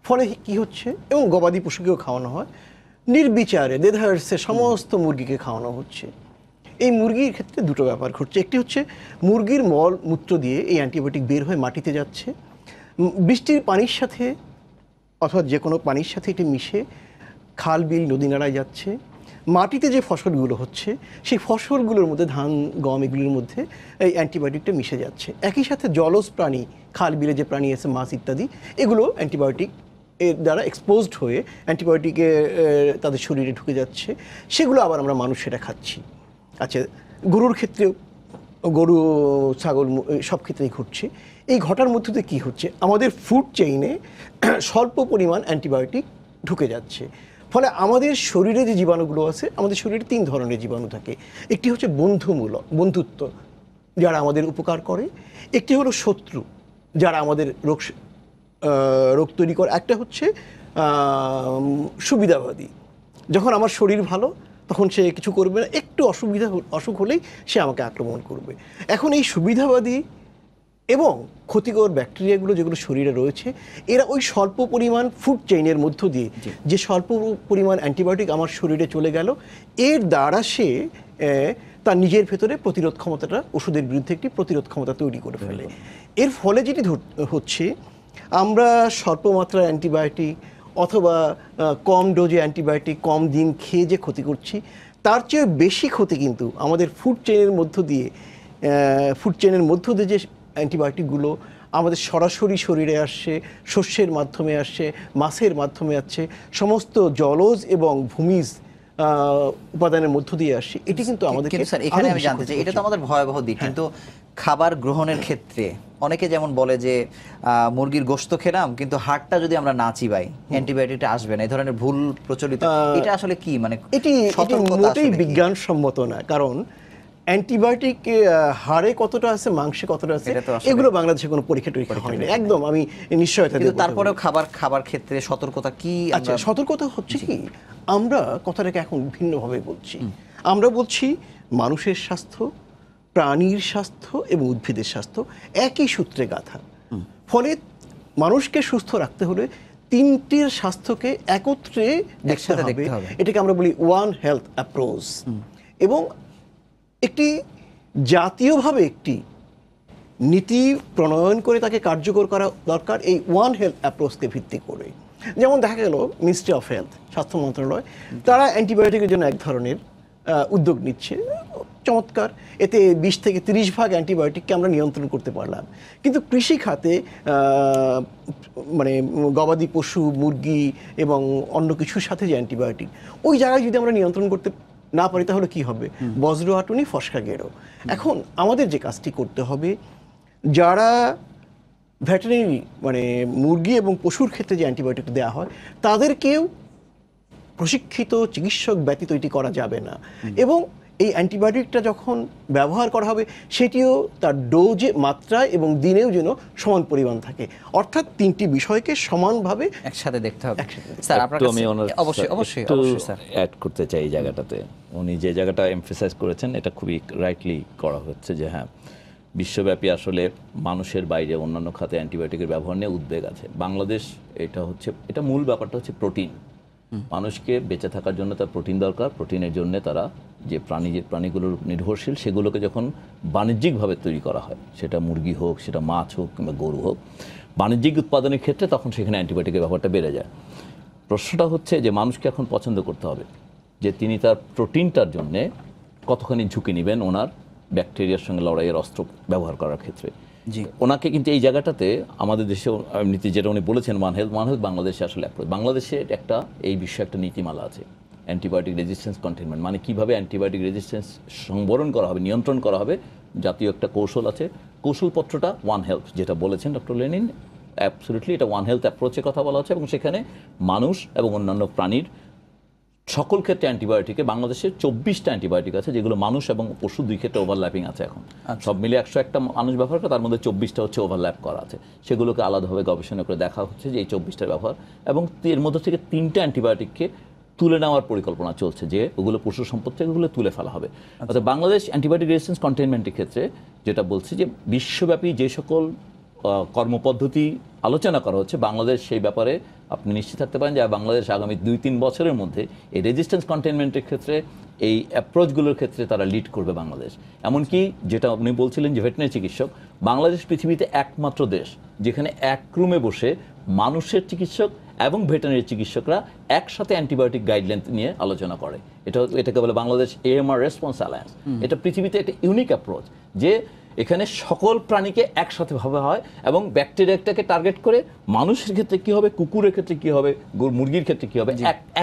ফলে কি হচ্ছে, এবং গবাদি পশুকেও খাওয়ানো হয়, নির্বিচারে দেধারসে সমস্ত মুরগিকে খাওয়ানো হচ্ছে। এই মুরগির ক্ষেত্রে দুটো ব্যাপার ঘটছে। একটি হচ্ছে মুরগির মল মূত্র দিয়ে এই অ্যান্টিবায়োটিক বের হয়ে মাটিতে যাচ্ছে, বৃষ্টির পানির সাথে অথবা যে কোনো পানির সাথে এটি মিশে খাল বিল নদী নালায় যাচ্ছে। মাটিতে যে ফসলগুলো হচ্ছে, সেই ফসলগুলোর মধ্যে ধান গম এগুলোর মধ্যে এই অ্যান্টিবায়োটিকটা মিশে যাচ্ছে। একই সাথে জলজ প্রাণী, খাল বিলে যে প্রাণী আছে, মাছ ইত্যাদি, এগুলো অ্যান্টিবায়োটিক এর দ্বারা এক্সপোজড হয়ে অ্যান্টিবায়োটিকে তাদের শরীরে ঢুকে যাচ্ছে, সেগুলো আবার আমরা মানুষ সেটা খাচ্ছি। আচ্ছা, গরুর ক্ষেত্রেও, গরু ছাগল সব ক্ষেত্রেই ঘটছে। এই ঘটার মধ্যে দিয়ে কী হচ্ছে, আমাদের ফুড চেইনে স্বল্প পরিমাণ অ্যান্টিবায়োটিক ঢুকে যাচ্ছে। ফলে আমাদের শরীরে যে জীবাণুগুলো আছে, আমাদের শরীরে 3 ধরনের জীবাণু থাকে। একটি হচ্ছে বন্ধুত্ব, যারা আমাদের উপকার করে। একটি হলো শত্রু, যারা আমাদের রোগ তৈরি করে। একটা হচ্ছে সুবিধাবাদী, যখন আমার শরীর ভালো তখন সে কিছু করবে না, একটু অসুখ হলেই সে আমাকে আক্রমণ করবে। এখন এই সুবিধাবাদী এবং ক্ষতিকর ব্যাকটেরিয়াগুলো যেগুলো শরীরে রয়েছে, এরা ওই স্বল্প পরিমাণ ফুড চেইনের মধ্য দিয়ে যে স্বল্প পরিমাণ অ্যান্টিবায়োটিক আমার শরীরে চলে গেল, এর দ্বারা সে তার নিজের ভেতরে প্রতিরোধ ক্ষমতাটা, ওষুধের বিরুদ্ধে একটি প্রতিরোধ ক্ষমতা তৈরি করে ফেলে। এর ফলে যেটি হচ্ছে, আমরা স্বল্প মাত্রার অ্যান্টিবায়োটিক অথবা কম ডোজে অ্যান্টিবায়োটিক কম দিন খেয়ে যে ক্ষতি করছি, তার চেয়ে বেশি ক্ষতি কিন্তু আমাদের ফুড চেইনের মধ্য দিয়ে যে অ্যান্টিবায়োটিকগুলো আমাদের সরাসরি শরীরে আসছে, শস্যের মাধ্যমে আসছে, মাছের মাধ্যমে আসছে, সমস্ত জলজ এবং ভূমিজ উপাদানের মধ্য দিয়ে আসছে, এটি কিন্তু আমাদের। স্যার এখানে আমি জানতে চাই, এটা তো আমাদের ভয়াবহ দিক, কিন্তু খাবার গ্রহণের ক্ষেত্রে অনেকে যেমন বলে যে মুরগির গোশত খেলাম কিন্তু হাড়টা যদি আমরা না চিবাই অ্যান্টিবায়োটিকটা আসবে না, এই ধরনের ভুল প্রচলিত, এটা আসলে কি মানে এটি মোটেই বিজ্ঞানসম্মত না। কারণ অ্যান্টিবায়োটিক হাড়ে কতটা আছে, মাংসে কতটা আছে, এগুলো বাংলাদেশে কোনো পরীক্ষা টরীক্ষা হয় না, একদম আমি নিশ্চয়তা দেব। তারপরেও খাবার ক্ষেত্রে সতর্কতা কি? আচ্ছা, সতর্কতা হচ্ছে কি, আমরা কথাটাকে এখন ভিন্নভাবে বলছি। আমরা বলছি মানুষের স্বাস্থ্য, প্রাণীর স্বাস্থ্য এবং উদ্ভিদের স্বাস্থ্য একই সূত্রে গাঁথা। ফলে মানুষকে সুস্থ রাখতে হলে তিনটির স্বাস্থ্যকে একত্রে দেখতে হবে। এটাকে আমরা বলি ওয়ান হেলথ অ্যাপ্রোচ। এবং একটি জাতীয়ভাবে একটি নীতি প্রণয়ন করে তাকে কার্যকর করা দরকার এই ওয়ান হেলথ অ্যাপ্রোচকে ভিত্তি করে। যেমন দেখা গেল মিনিস্ট্রি অফ হেলথ, স্বাস্থ্য মন্ত্রণালয়, তারা অ্যান্টিবায়োটিকের জন্য এক ধরনের উদ্যোগ নিচ্ছে, চমৎকার। এতে 20 থেকে 30% অ্যান্টিবায়োটিককে আমরা নিয়ন্ত্রণ করতে পারলাম। কিন্তু কৃষি খাতে মানে গবাদি পশু, মুরগি এবং অন্য কিছুর সাথে যে অ্যান্টিবায়োটিক, ওই জায়গায় যদি আমরা নিয়ন্ত্রণ করতে না পারি তাহলে কি হবে? বজ্র আটুনি, ফসকা গেরো। এখন আমাদের যে কাজটি করতে হবে, যারা ভেটেরিনারি মানে মুরগি এবং পশুর ক্ষেত্রে যে অ্যান্টিবায়োটিক দেওয়া হয়, তাদেরকেও প্রশিক্ষিত চিকিৎসক ব্যতীত এটি করা যাবে না। এবং এই অ্যান্টিবায়োটিকটা যখন ব্যবহার করা হবে, সেটিও তার ডোজে, মাত্রায় এবং দিনেও যেন সমান পরিমাণ থাকে। অর্থাৎ তিনটি বিষয়কে সমানভাবে একসাথে দেখতে হবে। স্যার আমি অবশ্যই স্যার অ্যাড করতে চাই এই জায়গাটাতে। উনি যে জায়গাটা এমফেসাইজ করেছেন, এটা খুবই রাইটলি করা হচ্ছে যে হ্যাঁ, বিশ্বব্যাপী আসলে মানুষের বাইরে অন্যান্য খাতে অ্যান্টিবায়োটিকের ব্যবহার নিয়ে উদ্বেগ আছে। বাংলাদেশ এটা মূল ব্যাপারটা হচ্ছে প্রোটিন। মানুষকে বেঁচে থাকার জন্য তার প্রোটিন দরকার। প্রোটিনের জন্য তারা যে প্রাণীগুলোর নির্ভরশীল, সেগুলোকে যখন বাণিজ্যিকভাবে তৈরি করা হয়, সেটা মুরগি হোক, সেটা মাছ হোক কিংবা গরু হোক, বাণিজ্যিক উৎপাদনের ক্ষেত্রে তখন সেখানে অ্যান্টিবায়োটিকের ব্যবহারটা বেড়ে যায়। প্রশ্নটা হচ্ছে যে মানুষকে এখন পছন্দ করতে হবে যে তিনি তার প্রোটিনটার জন্যে কতখানি ঝুঁকি নেবেন ওনার ব্যাকটেরিয়ার সঙ্গে লড়াইয়ের অস্ত্র ব্যবহার করার ক্ষেত্রে। ওনাকে কিন্তু এই জায়গাটাতে আমাদের দেশে নীতি যেটা উনি বলেছেন, ওয়ান হেলথ বাংলাদেশে আসলে বাংলাদেশে এই বিষয়ে একটা নীতিমালা আছে, অ্যান্টিবায়োটিক রেজিস্ট্যান্স কন্টেনমেন্ট, মানে কীভাবে অ্যান্টিবায়োটিক রেজিস্ট্যান্স সংবরণ করা হবে, নিয়ন্ত্রণ করা হবে, জাতীয় একটা কৌশল আছে। কৌশলপত্রটা ওয়ান হেলথ, যেটা বলেছেন ডক্টর লেনিন, অ্যাবসলিউটলি এটা ওয়ান হেলথ অ্যাপ্রোচের কথা বলা হচ্ছে। এবং সেখানে মানুষ এবং অন্যান্য প্রাণীর সকল ক্ষেত্রে অ্যান্টিবায়োটিকে বাংলাদেশে 24টা অ্যান্টিবায়োটিক আছে, যেগুলো মানুষ এবং পশু দুই ক্ষেত্রে ওভারল্যাপিং আছে। এখন সব মিলে 101টা মানুষ ব্যবহার করে, তার মধ্যে 24টা হচ্ছে ওভারল্যাপ করা আছে। সেগুলোকে আলাদাভাবে গবেষণা করে দেখা হচ্ছে যে এই 24টার ব্যবহার, এবং এর মধ্যে থেকে 3টা অ্যান্টিবায়োটিককে তুলে নেওয়ার পরিকল্পনা চলছে, যে ওগুলো পশু সম্পদ থেকে ওগুলো তুলে ফেলা হবে। অর্থাৎ বাংলাদেশ অ্যান্টিবায়োটিক রেজিস্ট্যান্স কন্টেনমেন্টের ক্ষেত্রে যেটা বলছি, যে বিশ্বব্যাপী যে সকল কর্মপদ্ধতি আলোচনা করা হচ্ছে, বাংলাদেশ সেই ব্যাপারে আপনি নিশ্চিত থাকতে পারেন যে বাংলাদেশ আগামী 2-3 বছরের মধ্যে এই রেজিস্ট্যান্স কন্টেনমেন্টের ক্ষেত্রে, এই অ্যাপ্রোচগুলোর ক্ষেত্রে তারা লিড করবে বাংলাদেশ। এমনকি যেটা আপনি বলছিলেন যে ভেটেরিনারি চিকিৎসক, বাংলাদেশ পৃথিবীতে একমাত্র দেশ যেখানে এক রুমে বসে মানুষের চিকিৎসক এবং ভেটেরিনারি চিকিৎসকরা একসাথে অ্যান্টিবায়োটিক গাইডলাইন নিয়ে আলোচনা করে। এটাকে বলে বাংলাদেশ AMR রেসপন্স অ্যালায়েন্স। এটা পৃথিবীতে একটা ইউনিক অ্যাপ্রোচ, যে এখানে সকল প্রাণীকে একসাথে ভাবা হয় এবং ব্যাকটেরিয়াটাকে টার্গেট করে মানুষের ক্ষেত্রে কী হবে, কুকুরের ক্ষেত্রে কী হবে, মুরগির ক্ষেত্রে কী হবে,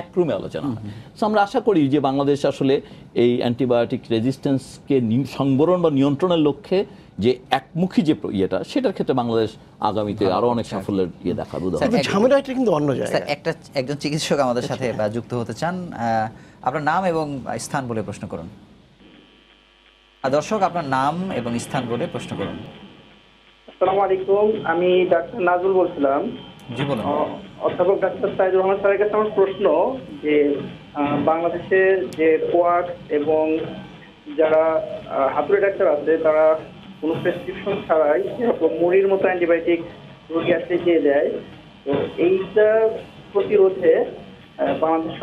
এক রুমে আলোচনা হয়। সো আমরা আশা করি যে বাংলাদেশ আসলে এই অ্যান্টিবায়োটিক রেজিস্ট্যান্সকে সংবরণ বা নিয়ন্ত্রণের লক্ষ্যে যে একমুখী যে ইয়েটা, সেটার ক্ষেত্রে বাংলাদেশ আগামীতে আরও অনেক সাফল্যের দেখাবো। ঝামেলাটা কিন্তু অন্য জায়গায়। একজন চিকিৎসক আমাদের সাথে যুক্ত হতে চান, আপনার নাম এবং স্থান বলে প্রশ্ন করুন। দর্শক, আপনার নাম এবং স্থান বলে প্রশ্ন করুন। আসসালামু আলাইকুম, আমি ডাক্তার নাজুল বলছিলাম। জি বলুন। অধ্যাপক ডাক্তার সাইদুর রহমান স্যারের কাছে আমার প্রশ্ন, যে বাংলাদেশের যে কোয়াক্স এবং যারা হাতুড়ে ডাক্তার আছে তারা কোনো প্রেসক্রিপশন ছাড়াই এরকম মুড়ির মতো অ্যান্টিবায়োটিক রোগী আসলে দিয়ে দেয়। তো এইটা প্রতিরোধে বাংলাদেশ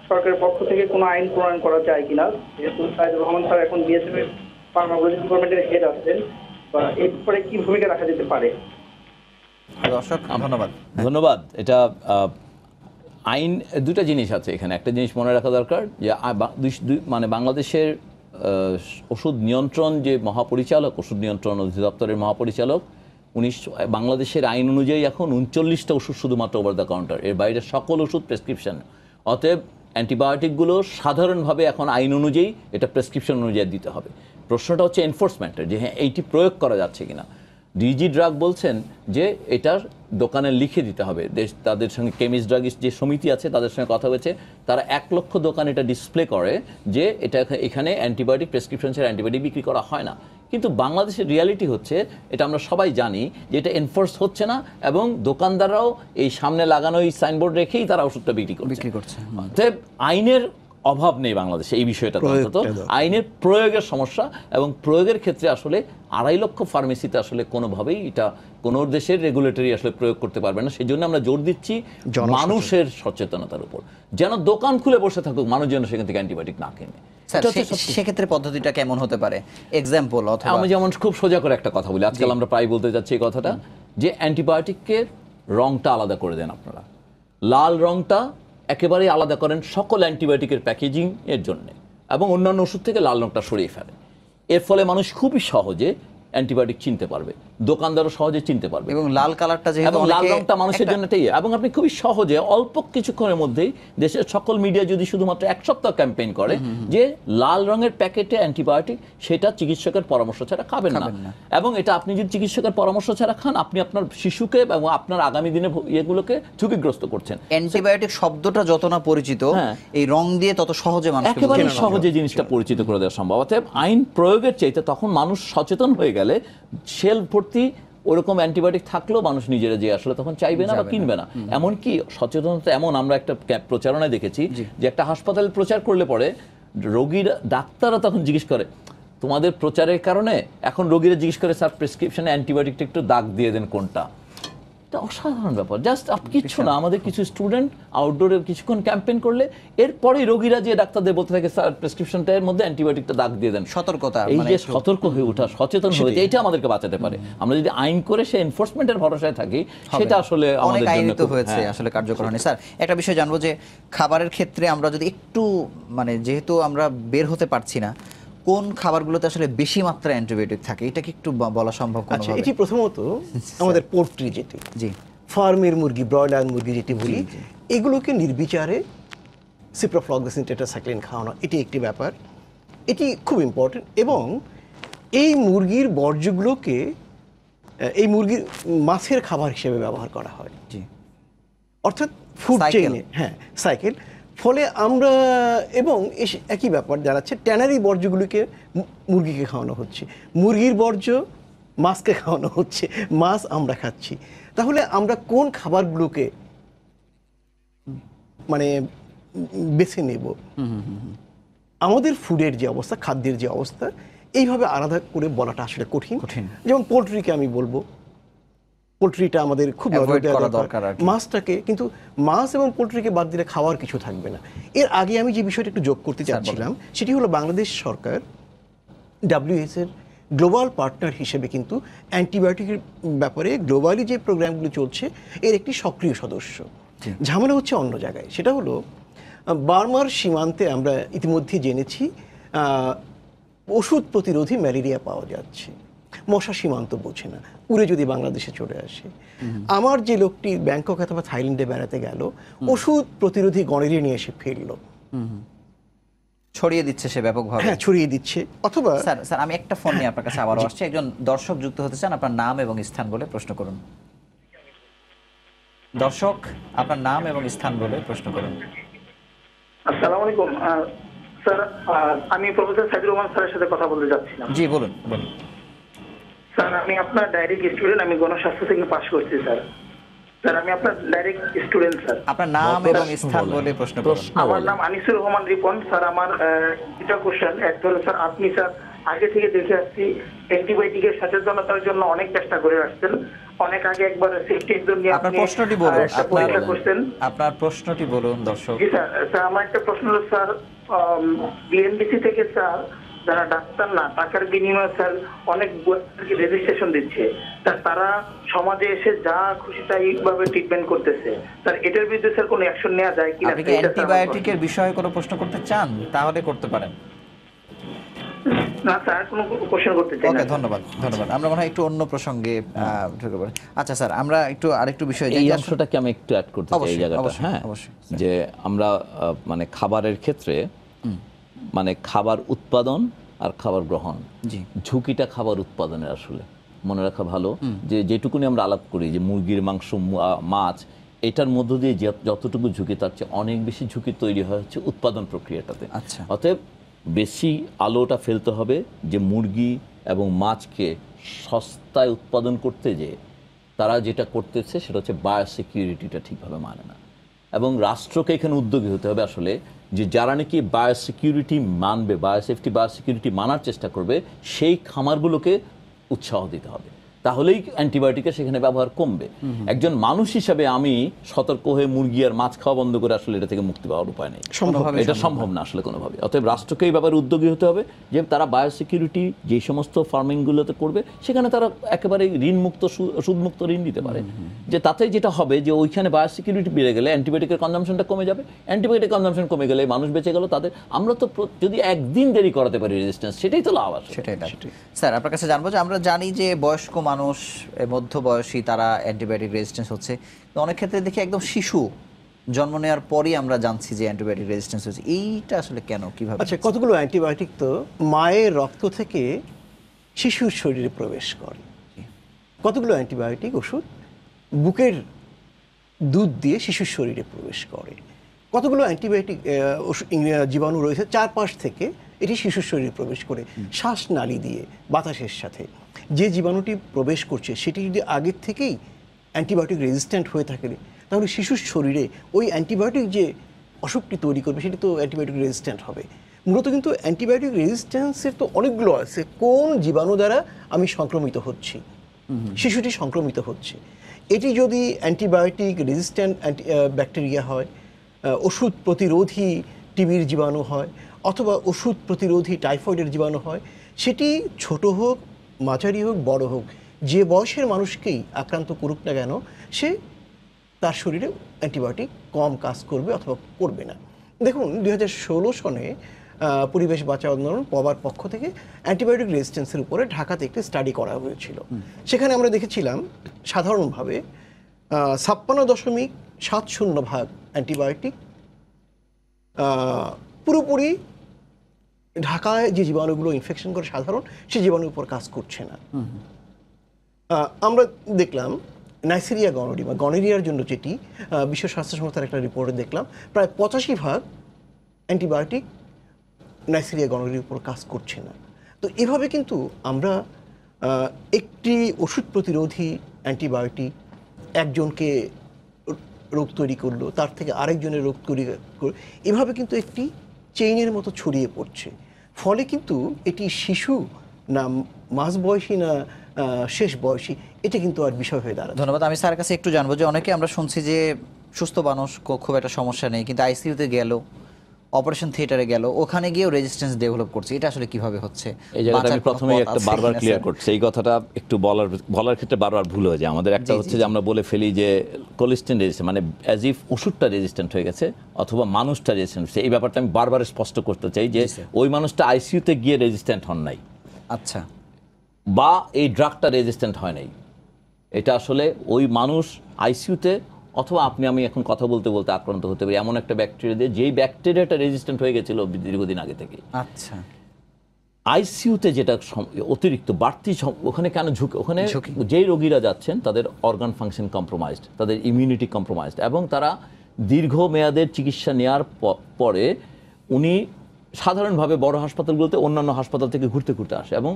সরকারের পক্ষ থেকে কোনো আইন প্রণয়ন করা যায় কিনা, যেহেতু সাইদুর রহমান স্যার এখন বিএসএফ এর ফার্মাকোলজি ডিপার্টমেন্টের হেড আছেন, বা এই ব্যাপারে কি ভূমিকা রাখা যেতে পারে? দর্শক ধন্যবাদ। ধন্যবাদ। এটা আইন দুটা জিনিস আছে এখানে। একটা জিনিস মনে রাখা দরকার যে মানে বাংলাদেশের ওষুধ নিয়ন্ত্রণ যে মহাপরিচালক, ওষুধ নিয়ন্ত্রণ অধিদপ্তরের মহাপরিচালক, উনি বাংলাদেশের আইন অনুযায়ী এখন 39টা ওষুধ শুধুমাত্র ওভার দ্য কাউন্টার, এর বাইরে সকল ওষুধ প্রেসক্রিপশন। অতএব অ্যান্টিবায়োটিকগুলো সাধারণভাবে এখন আইন অনুযায়ী এটা প্রেসক্রিপশন অনুযায়ী দিতে হবে। প্রশ্নটা হচ্ছে এনফোর্সমেন্টের, যে হ্যাঁ এইটি প্রয়োগ করা যাচ্ছে কিনা। ডিজি ড্রাগ বলছেন যে এটার দোকানে লিখে দিতে হবে। তাদের সঙ্গে কেমিস্ট ড্রাগিস্ট যে সমিতি আছে তাদের সঙ্গে কথা হয়েছে, তারা 1 লক্ষ দোকান এটা ডিসপ্লে করে যে এটা এখানে অ্যান্টিবায়োটিক প্রেসক্রিপশন ছাড়া অ্যান্টিবায়োটিক বিক্রি করা হয় না। কিন্তু বাংলাদেশের রিয়ালিটি হচ্ছে, এটা আমরা সবাই জানি যে এটা এনফোর্স হচ্ছে না, এবং দোকানদাররাও এই সামনে লাগানো এই সাইনবোর্ড রেখেই তারা ওষুধটা বিক্রি করছে। অতএব আইনের অভাব নেই বাংলাদেশে এই বিষয়টা। অন্তত আইনের প্রয়োগের সমস্যা, এবং প্রয়োগের ক্ষেত্রে আসলে 2.5 লক্ষ ফার্মেসিতে আসলে কোনোভাবেই এটা কোনো দেশের রেগুলেটরি আসলে প্রয়োগ করতে পারবে না। সেই জন্য আমরা জোর দিচ্ছি মানুষের সচেতনতার উপর, যেন দোকান খুলে বসে থাকুক মানুষ, যেন সেখান থেকে অ্যান্টিবায়োটিক না কেনে। সেক্ষেত্রে পদ্ধতিটা কেমন হতে পারে? এক্সাম্পল অথবা আমি যেমন খুব সোজা করে একটা কথা বলি, আজকাল আমরা প্রায় বলতে যাচ্ছি এই কথাটা, যে অ্যান্টিবায়োটিকের রংটা আলাদা করে দেন আপনারা। লাল রংটা একেবারেই আলাদা করেন সকল অ্যান্টিবায়োটিকের প্যাকেজিং এর জন্য, এবং অন্যান্য ওষুধ থেকে লাল রংটা সরিয়ে ফেলেন। এর ফলে মানুষ খুবই সহজে অ্যান্টিবায়োটিক চিনতে পারবে, দোকানদারও সহজে চিনতে পারবে। এবং লাল কালারটা যেহেতু লাল রংটা মানুষের জন্য এটাই, এবং আপনি খুবই সহজে অল্প কিছুক্ষণের মধ্যেই দেশের সকল মিডিয়া যদি শুধুমাত্র 1 সপ্তাহ ক্যাম্পেইন করে যে লাল রঙের প্যাকেটে অ্যান্টিবায়োটিক, সেটা চিকিৎসকের পরামর্শ ছাড়া খাবেন না। এবং এটা আপনি যদি চিকিৎসকের পরামর্শ ছাড়া খান, আপনি আপনার শিশুকে এবং আপনার আগামী দিনে এগুলোকে ঝুঁকিগ্রস্ত করছেন। অ্যান্টিবায়োটিক শব্দটা যত না পরিচিত, এই রং দিয়ে তত সহজে মানুষ একেবারে সহজে জিনিসটা পরিচিত করে দেওয়া সম্ভব। অতএব আইন প্রয়োগের চাইতে তখন মানুষ সচেতন হয়ে গেলে শেলফ ভর্তি ওরকম অ্যান্টিবায়োটিক থাকলেও মানুষ নিজেরা যে আসলে তখন চাইবে না বা কিনবে না। এমনকি সচেতনতা এমন, আমরা একটা প্রচারণায় দেখেছি যে একটা হাসপাতালে প্রচার করলে পরে রোগীরা, ডাক্তাররা তখন জিজ্ঞেস করে, তোমাদের প্রচারের কারণে এখন রোগীরা জিজ্ঞেস করে, স্যার প্রেসক্রিপশনে অ্যান্টিবায়োটিকটা একটু দাগ দিয়ে দেন কোনটা। এটা অসাধারণ ব্যাপার। জাস্ট কিচ্ছু না, আমাদের কিছু স্টুডেন্ট আউটডোরে কিছুক্ষণ ক্যাম্পেইন করলে এরপরে রোগীরা যে ডাক্তারদের বলতে থাকে, স্যার প্রেসক্রিপশনটার মধ্যে অ্যান্টিবায়োটিকটা দাগ দিয়ে দেন। সতর্কতা, এই যে সতর্ক হয়ে ওঠা, সচেতন হয়ে ওঠা, এটা আমাদেরকে বাঁচাতে পারে। আমরা যদি আইন করে সে এনফোর্সমেন্টের ভরসায় থাকি, সেটা আসলে অনেক আইনিত হয়েছে আসলে কার্যকর হয়নি। স্যার একটা বিষয় জানবো, যে খাবারের ক্ষেত্রে আমরা যদি একটু, মানে যেহেতু আমরা বের হতে পারছি না, কোন খাবারগুলোতে আসলে বেশি মাত্রায় অ্যান্টিবায়োটিক থাকে, এটা কি একটু বলা সম্ভব? আচ্ছা, এটি প্রথমত আমাদের পোল্ট্রি, যেটি ফার্মের মুরগি, ব্রয়লার মুরগি যেটি বলি, এগুলোকে নির্বিচারে সিপ্রোফ্লক্সাসিন, টেট্রাসাইক্লিন খাওয়ানো, এটি একটি ব্যাপার, এটি খুব ইম্পর্টেন্ট। এবং এই মুরগির বর্জ্যগুলোকে এই মুরগির মাছের খাবার হিসেবে ব্যবহার করা হয়, অর্থাৎ ফুড চেইনে, হ্যাঁ, সাইকেল। ফলে আমরা, এবং একই ব্যাপার জানাচ্ছে, ট্যানারি বর্জ্যগুলিকে মুরগিকে খাওয়ানো হচ্ছে, মুরগির বর্জ্য মাছকে খাওয়ানো হচ্ছে, মাছ আমরা খাচ্ছি। তাহলে আমরা কোন খাবারগুলোকে মানে বেছে নেব? আমাদের ফুডের যে অবস্থা, খাদ্যের যে অবস্থা, এইভাবে আলাদা করে বলাটা আসলে কঠিন। যেমন পোলট্রিকে আমি বলবো, পোলট্রিটা আমাদের খুব দরকার, মাছটাকে, কিন্তু মাছ এবং পোলট্রিকে বাদ দিলে খাওয়ার কিছু থাকবে না। এর আগে আমি যে বিষয়টা একটু যোগ করতে চাচ্ছিলাম, সেটি হলো বাংলাদেশ সরকার WH এর গ্লোবাল পার্টনার হিসেবে কিন্তু অ্যান্টিবায়োটিকের ব্যাপারে গ্লোবালি যে প্রোগ্রামগুলো চলছে এর একটি সক্রিয় সদস্য। ঝামেলা হচ্ছে অন্য জায়গায়, সেটা হলো বার্মার সীমান্তে আমরা ইতিমধ্যে জেনেছি ওষুধ প্রতিরোধী ম্যালেরিয়া পাওয়া যাচ্ছে। মশা সীমান্ত বোঝে না, উড়ে যদি বাংলাদেশে চলে আসে। আমার যে লোকটি ব্যাংকক অথবা থাইল্যান্ডে বেড়াতে গেল, ওষুধ প্রতিরোধী গণেরিয়া নিয়ে এসে ফিরল, ছড়িয়ে দিচ্ছে সে ব্যাপকভাবে। হ্যাঁ, ছড়িয়ে দিচ্ছে। অথবা স্যার আমি একটা ফোন নিয়ে আপনার কাছে আবারও আসছি, একজন দর্শক যুক্ত হতে চান, আপনার নাম এবং স্থান বলে প্রশ্ন করুন। দর্শক, আপনার নাম এবং স্থান বলে প্রশ্ন করুন। আসসালামু আলাইকুম স্যার, আমি প্রফেসর সাইদুর রহমান স্যারের সাথে কথা বলতে যাচ্ছিলাম। জি বলুন। স্যার, আমি আপনার ডাইরেক্ট স্টুডেন্ট, আমি গণস্বাস্থ্য থেকে পাশ করছি স্যার। স্যার আমি আপনার ডাইরেক্ট স্টুডেন্ট স্যার। আপনার নাম এবং স্থান বলে প্রশ্ন করুন। আমার নাম আনিসুর রহমান রিপন স্যার। আমার দুটা কোশ্চেন। একটা হলো স্যার, আপনি স্যার আগে থেকে দেখে আসছি অ্যান্টিবায়োটিকের সচেতনতার জন্য অনেক চেষ্টা করে আসছেন। অনেক আগে একবার সেফটি এক্সাম নিয়ে আপনার আপনি প্রশ্নটি বলুন, একটা পরীক্ষা করছেন। আপনার প্রশ্নটি বলুন দর্শক। জি স্যার। স্যার আমার একটা প্রশ্ন হলো স্যার, বিএনবিসি থেকে স্যার যারা ডাক্তার না, টাকার বিনিময়ে স্যার অনেক রেজিস্ট্রেশন দিচ্ছে স্যার, তারা সমাজে এসে যা খুশি তাই ভাবে ট্রিটমেন্ট করতেছে স্যার, এটার বিরুদ্ধে স্যার কোনো অ্যাকশন নেওয়া যায় কিনা? আপনি কি অ্যান্টিবায়োটিকের বিষয়ে কোনো প্রশ্ন করতে চান? তাহলে করতে পারেন। না স্যার, কোনো কোশ্চেন করতে চাই না। ওকে, ধন্যবাদ ধন্যবাদ। আমরা মনে হয় একটু অন্য প্রসঙ্গে ঢুকে পড়ি। আচ্ছা স্যার, আমরা একটু আরেকটু বিষয় এই অংশটাকে আমি একটু অ্যাড করতে চাই এই জায়গাটা। হ্যাঁ, যে আমরা মানে খাবারের ক্ষেত্রে মানে খাবার উৎপাদন আর খাবার গ্রহণ, ঝুঁকিটা খাবার উৎপাদনের আসলে মনে রাখা ভালো। যে যেটুকুনি আমরা আলাপ করি যে মুরগির মাংস, মাছ, এটার মধ্য দিয়ে যতটুকু ঝুঁকি তার চেয়ে অনেক বেশি ঝুঁকি তৈরি হয় হচ্ছে উৎপাদন প্রক্রিয়াটাতে। আচ্ছা, অতএব বেশি আলোটা ফেলতে হবে যে মুরগি এবং মাছকে সস্তায় উৎপাদন করতে যে তারা যেটা করতেছে সেটা হচ্ছে বায়োসিকিউরিটিটা ঠিকভাবে মানে না। এবং রাষ্ট্রকে এখানে উদ্যোগী হতে হবে আসলে, যে যারা নাকি বায়োসিকিউরিটি মানবে, বায়োসেফটি বায়োসিকিউরিটি মানার চেষ্টা করবে, সেই খামারগুলোকে উৎসাহ দিতে হবে। তাহলেই অ্যান্টিবায়োটিকের সেখানে ব্যবহার কমবে। একজন মানুষ হিসাবে আমি সতর্ক হয়ে মুরগি আর মাছ খাওয়া বন্ধ করে আসলে এটা থেকে মুক্তি পাওয়ার উপায় নেই, এটা সম্ভব না আসলে কোনোভাবে। অতএব রাষ্ট্রকে এই ব্যাপারে উদ্যোগী হতে হবে যে তারা বায়োসিকিউরিটি যেই সমস্ত ফার্মিংগুলোতে করবে সেখানে তারা একেবারে ঋণমুক্ত, সুদমুক্ত ঋণ দিতে পারে। যে তাতে যেটা হবে যে ওইখানে বায়োসিকিউরিটি বেড়ে গেলে অ্যান্টিবায়োটিকের কনজামশনটা কমে যাবে, অ্যান্টিবায়োটিক কনজামশন কমে গেলে মানুষ বেঁচে গেল। তাদের আমরা তো যদি একদিন দেরি করাতে পারি রেজিস্ট্যান্স, সেটাই তো লাভ আছে। সেটাই। স্যার আপনার কাছে জানবো যে আমরা জানি যে বয়স্ক মানুষ, মধ্যবয়সী, তারা অ্যান্টিবায়োটিক রেজিস্ট্যান্স হচ্ছে। তো অনেক ক্ষেত্রে দেখি একদম শিশু জন্ম নেওয়ার পরই আমরা জানছি যে অ্যান্টিবায়োটিক রেজিস্ট্যান্স হচ্ছে। এইটা আসলে কেন, কিভাবে? আচ্ছা, কতগুলো অ্যান্টিবায়োটিক তো মায়ের রক্ত থেকে শিশুর শরীরে প্রবেশ করে। কতগুলো অ্যান্টিবায়োটিক ওষুধ বুকের দুধ দিয়ে শিশুর শরীরে প্রবেশ করে। কতগুলো অ্যান্টিবায়োটিক জীবাণু রয়েছে চারপাশ থেকে এটি শিশুর শরীরে প্রবেশ করে শ্বাসনালী দিয়ে বাতাসের সাথে। যে জীবাণুটি প্রবেশ করছে সেটি যদি আগের থেকেই অ্যান্টিবায়োটিক রেজিস্ট্যান্ট হয়ে থাকে, তাহলে শিশুর শরীরে ওই অ্যান্টিবায়োটিক যে অসুখটি তৈরি করবে সেটি তো অ্যান্টিবায়োটিক রেজিস্ট্যান্ট হবে। মূলত কিন্তু অ্যান্টিবায়োটিক রেজিস্ট্যান্সের তো অনেকগুলো আছে। কোন জীবাণু দ্বারা আমি সংক্রমিত হচ্ছি, শিশুটি সংক্রমিত হচ্ছে, এটি যদি অ্যান্টিবায়োটিক রেজিস্ট্যান্ট ব্যাকটেরিয়া হয়, ওষুধ প্রতিরোধী টিবির জীবাণু হয়, অথবা ওষুধ প্রতিরোধী টাইফয়েডের জীবাণু হয়, সেটি ছোট হোক, মাঝারি হোক, বড় হোক, যে বয়সের মানুষকেই আক্রান্ত করুক না কেন, সে তার শরীরে অ্যান্টিবায়োটিক কম কাজ করবে অথবা করবে না। দেখুন 2016 সনে পরিবেশ বাঁচাও আন্দোলন পবার পক্ষ থেকে অ্যান্টিবায়োটিক রেজিস্ট্যান্সের উপরে ঢাকাতে একটি স্টাডি করা হয়েছিল। সেখানে আমরা দেখেছিলাম সাধারণভাবে 56.70% অ্যান্টিবায়োটিক পুরোপুরি ঢাকায় যে জীবাণুগুলো ইনফেকশন করে সাধারণ, সেই জীবাণুর উপর কাজ করছে না। আমরা দেখলাম নাইসেরিয়া গনোরিয়া, গনোরিয়ার জন্য যেটি বিশ্ব স্বাস্থ্য সংস্থার একটা রিপোর্টে দেখলাম, প্রায় 85% অ্যান্টিবায়োটিক নাইসেরিয়া গনোরিয়ার উপর কাজ করছে না। তো এভাবে কিন্তু আমরা একটি ওষুধ প্রতিরোধী অ্যান্টিবায়োটিক একজনকে রোগ তৈরি করলো, তার থেকে আরেকজনের রোগ তৈরি করলো, এভাবে কিন্তু একটি চেইনের মতো ছড়িয়ে পড়ছে। ফলে কিন্তু এটি শিশু না মাঝবয়সী না শেষ বয়সী, এটা কিন্তু আর বিষয় হয়ে দাঁড়ায়। ধন্যবাদ। আমি স্যারের কাছে একটু জানবো যে অনেকে আমরা শুনছি যে সুস্থ মানুষ, খুব একটা সমস্যা নেই, কিন্তু আইসিইউতে গেল, অপারেশন থিয়েটারে গেল, ওখানে গিয়েও রেজিস্ট্যান্স ডেভেলপ করছে। এটা আসলে কিভাবে হচ্ছে? এই জায়গাটা আমি প্রথমে একটা বারবার ক্লিয়ার করছি, এই কথাটা একটু বলার ক্ষেত্রে বারবার ভুল হয়ে যায় আমাদের। একটা হচ্ছে যে আমরা বলে ফেলি যে কোলিস্টেন রেজিস্ট্যান্ট, মানে অ্যাজ ইফ ওষুধটা রেজিস্ট্যান্ট হয়ে গেছে অথবা মানুষটা রেজিস্ট্যান্ট হচ্ছে। এই ব্যাপারটা আমি বারবার স্পষ্ট করতে চাই যে ওই মানুষটা আইসিইউতে গিয়ে রেজিস্ট্যান্ট হন নাই, আচ্ছা, বা এই ড্রাগটা রেজিস্ট্যান্ট হয় নাই। এটা আসলে ওই মানুষ আইসিইউতে অথবা আমি এখন কথা বলতে বলতে আক্রান্ত হতে পারি এমন একটা ব্যাকটেরিয়া দিয়ে, যেই ব্যাকটেরিয়াটা রেজিস্ট্যান্ট হয়ে গেছিল দীর্ঘদিন আগে থেকে। আচ্ছা, আইসিইউতে যেটা অতিরিক্ত বাড়তি, ওখানে কেন ঝুঁকি? ওখানে যেই রোগীরা যাচ্ছেন তাদের অর্গান ফাংশন কম্প্রোমাইজড, তাদের ইমিউনিটি কম্প্রোমাইজড, এবং তারা দীর্ঘমেয়াদের চিকিৎসা নেওয়ার পরে উনি সাধারণভাবে বড় হাসপাতালগুলোতে অন্যান্য হাসপাতাল থেকে ঘুরতে ঘুরতে আসে এবং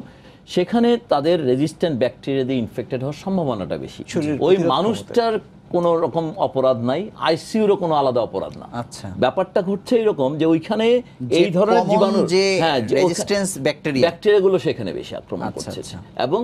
সেখানে তাদের রেজিস্ট্যান্ট ব্যাকটেরিয়া দিয়ে ইনফেক্টেড হওয়ার সম্ভাবনাটা বেশি। ওই মানুষটার কোনো রকম অপরাধ নাই, আইসিইউরও কোনো আলাদা অপরাধ না। আচ্ছা, ব্যাপারটা ঘটছে এরকম যে ওইখানে এই ধরনের জীবাণু, যে হ্যাঁ, রেজিস্ট্যান্স ব্যাকটেরিয়াগুলো সেখানে বেশি আক্রমণ করছে। এবং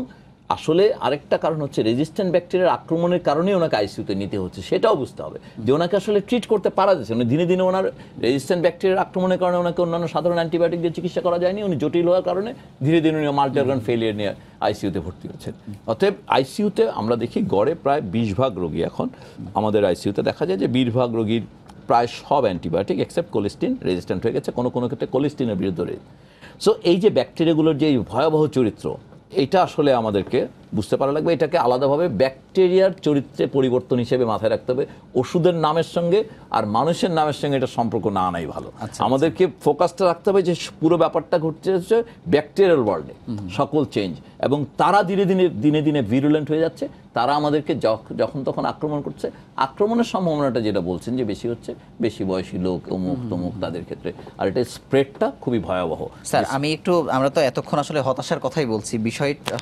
আসলে আরেকটা কারণ হচ্ছে রেজিস্ট্যান্ট ব্যাকটেরিয়ার আক্রমণের কারণেই ওনাকে আইসিইউতে নিতে হচ্ছে, সেটাও বুঝতে হবে যে ওনাকে আসলে ট্রিট করতে পারা যাচ্ছে না। দিনে দিনে ওনার রেজিস্ট্যান্ট ব্যাকটেরিয়ার আক্রমণের কারণে ওনাকে অন্যান্য সাধারণ অ্যান্টিবায়োটিক দিয়ে চিকিৎসা করা যায়নি, উনি জটিল হওয়ার কারণে ধীরে ধীরে উনি মাল্টি অর্গান ফেলিয়ার নিয়ে আইসিইউতে ভর্তি হচ্ছেন। অতএব আইসিইউতে আমরা দেখি গড়ে প্রায় 20 ভাগ রোগী এখন আমাদের আইসিইউতে দেখা যায় যে 20 ভাগ রোগীর প্রায় সব অ্যান্টিবায়োটিক এক্সেপ্ট কোলিস্টিন রেজিস্ট্যান্ট হয়ে গেছে, কোনো কোনো ক্ষেত্রে কোলিস্টিনের বিরুদ্ধে। সো এই যে ব্যাকটেরিয়াগুলোর যে ভয়াবহ চরিত্র, এটা আসলে আমাদেরকে বুঝতে পারা লাগবে। এটাকে আলাদাভাবে ব্যাকটেরিয়ার চরিত্রে পরিবর্তন হিসেবে মাথায় রাখতে হবে। ওষুধের নামের সঙ্গে আর মানুষের নামের সঙ্গে এটা সম্পর্ক না নাই ভালো। আমাদেরকে ফোকাসটা রাখতে হবে যে পুরো ব্যাপারটা ঘটছে হচ্ছে ব্যাকটেরিয়াল ওয়ার্ল্ডে সকল চেঞ্জ, এবং তারা দিনে দিনে ভিরুলেন্ট হয়ে যাচ্ছে, তারা আমাদেরকে যখন তখন আক্রমণ করছে। আক্রমণের সম্ভাবনাটা যেটা বলছেন যে বেশি হচ্ছে বেশি বয়সী লোক, অমুক তমুক তাদের ক্ষেত্রে, আর এটা স্প্রেডটা খুবই ভয়াবহ। স্যার আমরা তো এতক্ষণ আসলে হতাশার কথাই বলছি,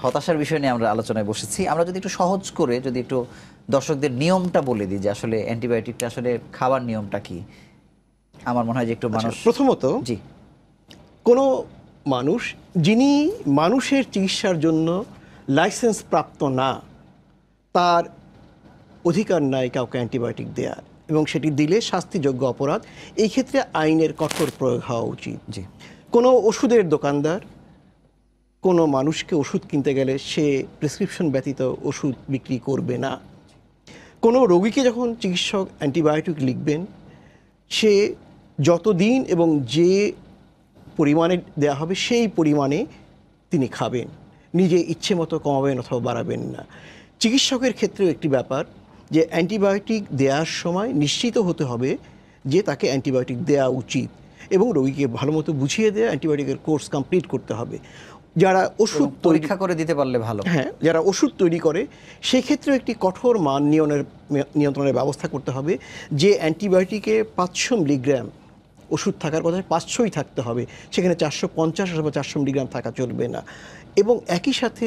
হতাশার বিষয় নিয়ে আমরা আলোচনায় বসেছি। আমরা যদি একটু সহজ করে যদি একটু দর্শকদের নিয়মটা বলে দিই যে আসলে অ্যান্টিবায়োটিকটা আসলে খাবার নিয়মটা কি, আমার মনে হয় যে একটু মানুষ। প্রথমত, জি, কোনো মানুষ যিনি মানুষের চিকিৎসার জন্য লাইসেন্স প্রাপ্ত না, তার অধিকার নাই কাউকে অ্যান্টিবায়োটিক দেওয়ার, এবং সেটি দিলে শাস্তিযোগ্য অপরাধ। এই ক্ষেত্রে আইনের কঠোর প্রয়োগ হওয়া উচিত। জি, কোনো ওষুধের দোকানদার কোনো মানুষকে ওষুধ কিনতে গেলে সে প্রেসক্রিপশন ব্যতীত ওষুধ বিক্রি করবে না। কোনো রোগীকে যখন চিকিৎসক অ্যান্টিবায়োটিক লিখবেন, সে যতদিন এবং যে পরিমাণে দেওয়া হবে সেই পরিমাণে তিনি খাবেন, নিজে ইচ্ছে মতো কমাবেন অথবা বাড়াবেন না। চিকিৎসকের ক্ষেত্রেও একটি ব্যাপার যে অ্যান্টিবায়োটিক দেওয়ার সময় নিশ্চিত হতে হবে যে তাকে অ্যান্টিবায়োটিক দেওয়া উচিত, এবং রোগীকে ভালো মতো বুঝিয়ে দেওয়া অ্যান্টিবায়োটিকের কোর্স কমপ্লিট করতে হবে। যারা ওষুধ পরীক্ষা করে দিতে পারলে ভালো। হ্যাঁ, যারা ওষুধ তৈরি করে সেক্ষেত্রে একটি কঠোর মান নিয়ন্ত্রণের ব্যবস্থা করতে হবে, যে অ্যান্টিবায়োটিকে 500 মিলিগ্রাম ওষুধ থাকার কথা 500ই থাকতে হবে, সেখানে 450 অথবা 400 মিলিগ্রাম থাকা চলবে না। এবং একই সাথে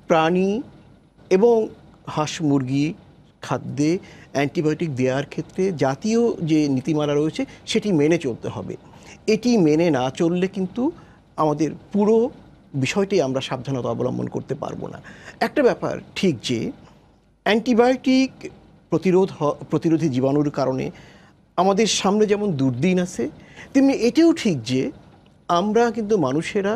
প্রাণী এবং হাঁস মুরগি খাদ্যে অ্যান্টিবায়োটিক দেওয়ার ক্ষেত্রে জাতীয় যে নীতিমালা রয়েছে সেটি মেনে চলতে হবে। এটি মেনে না চললে কিন্তু আমাদের পুরো বিষয়টাই আমরা সাবধানতা অবলম্বন করতে পারবো না। একটা ব্যাপার ঠিক যে অ্যান্টিবায়োটিক প্রতিরোধী জীবাণুর কারণে আমাদের সামনে যেমন দুর্দিন আছে, তেমনি এটাও ঠিক যে আমরা কিন্তু মানুষেরা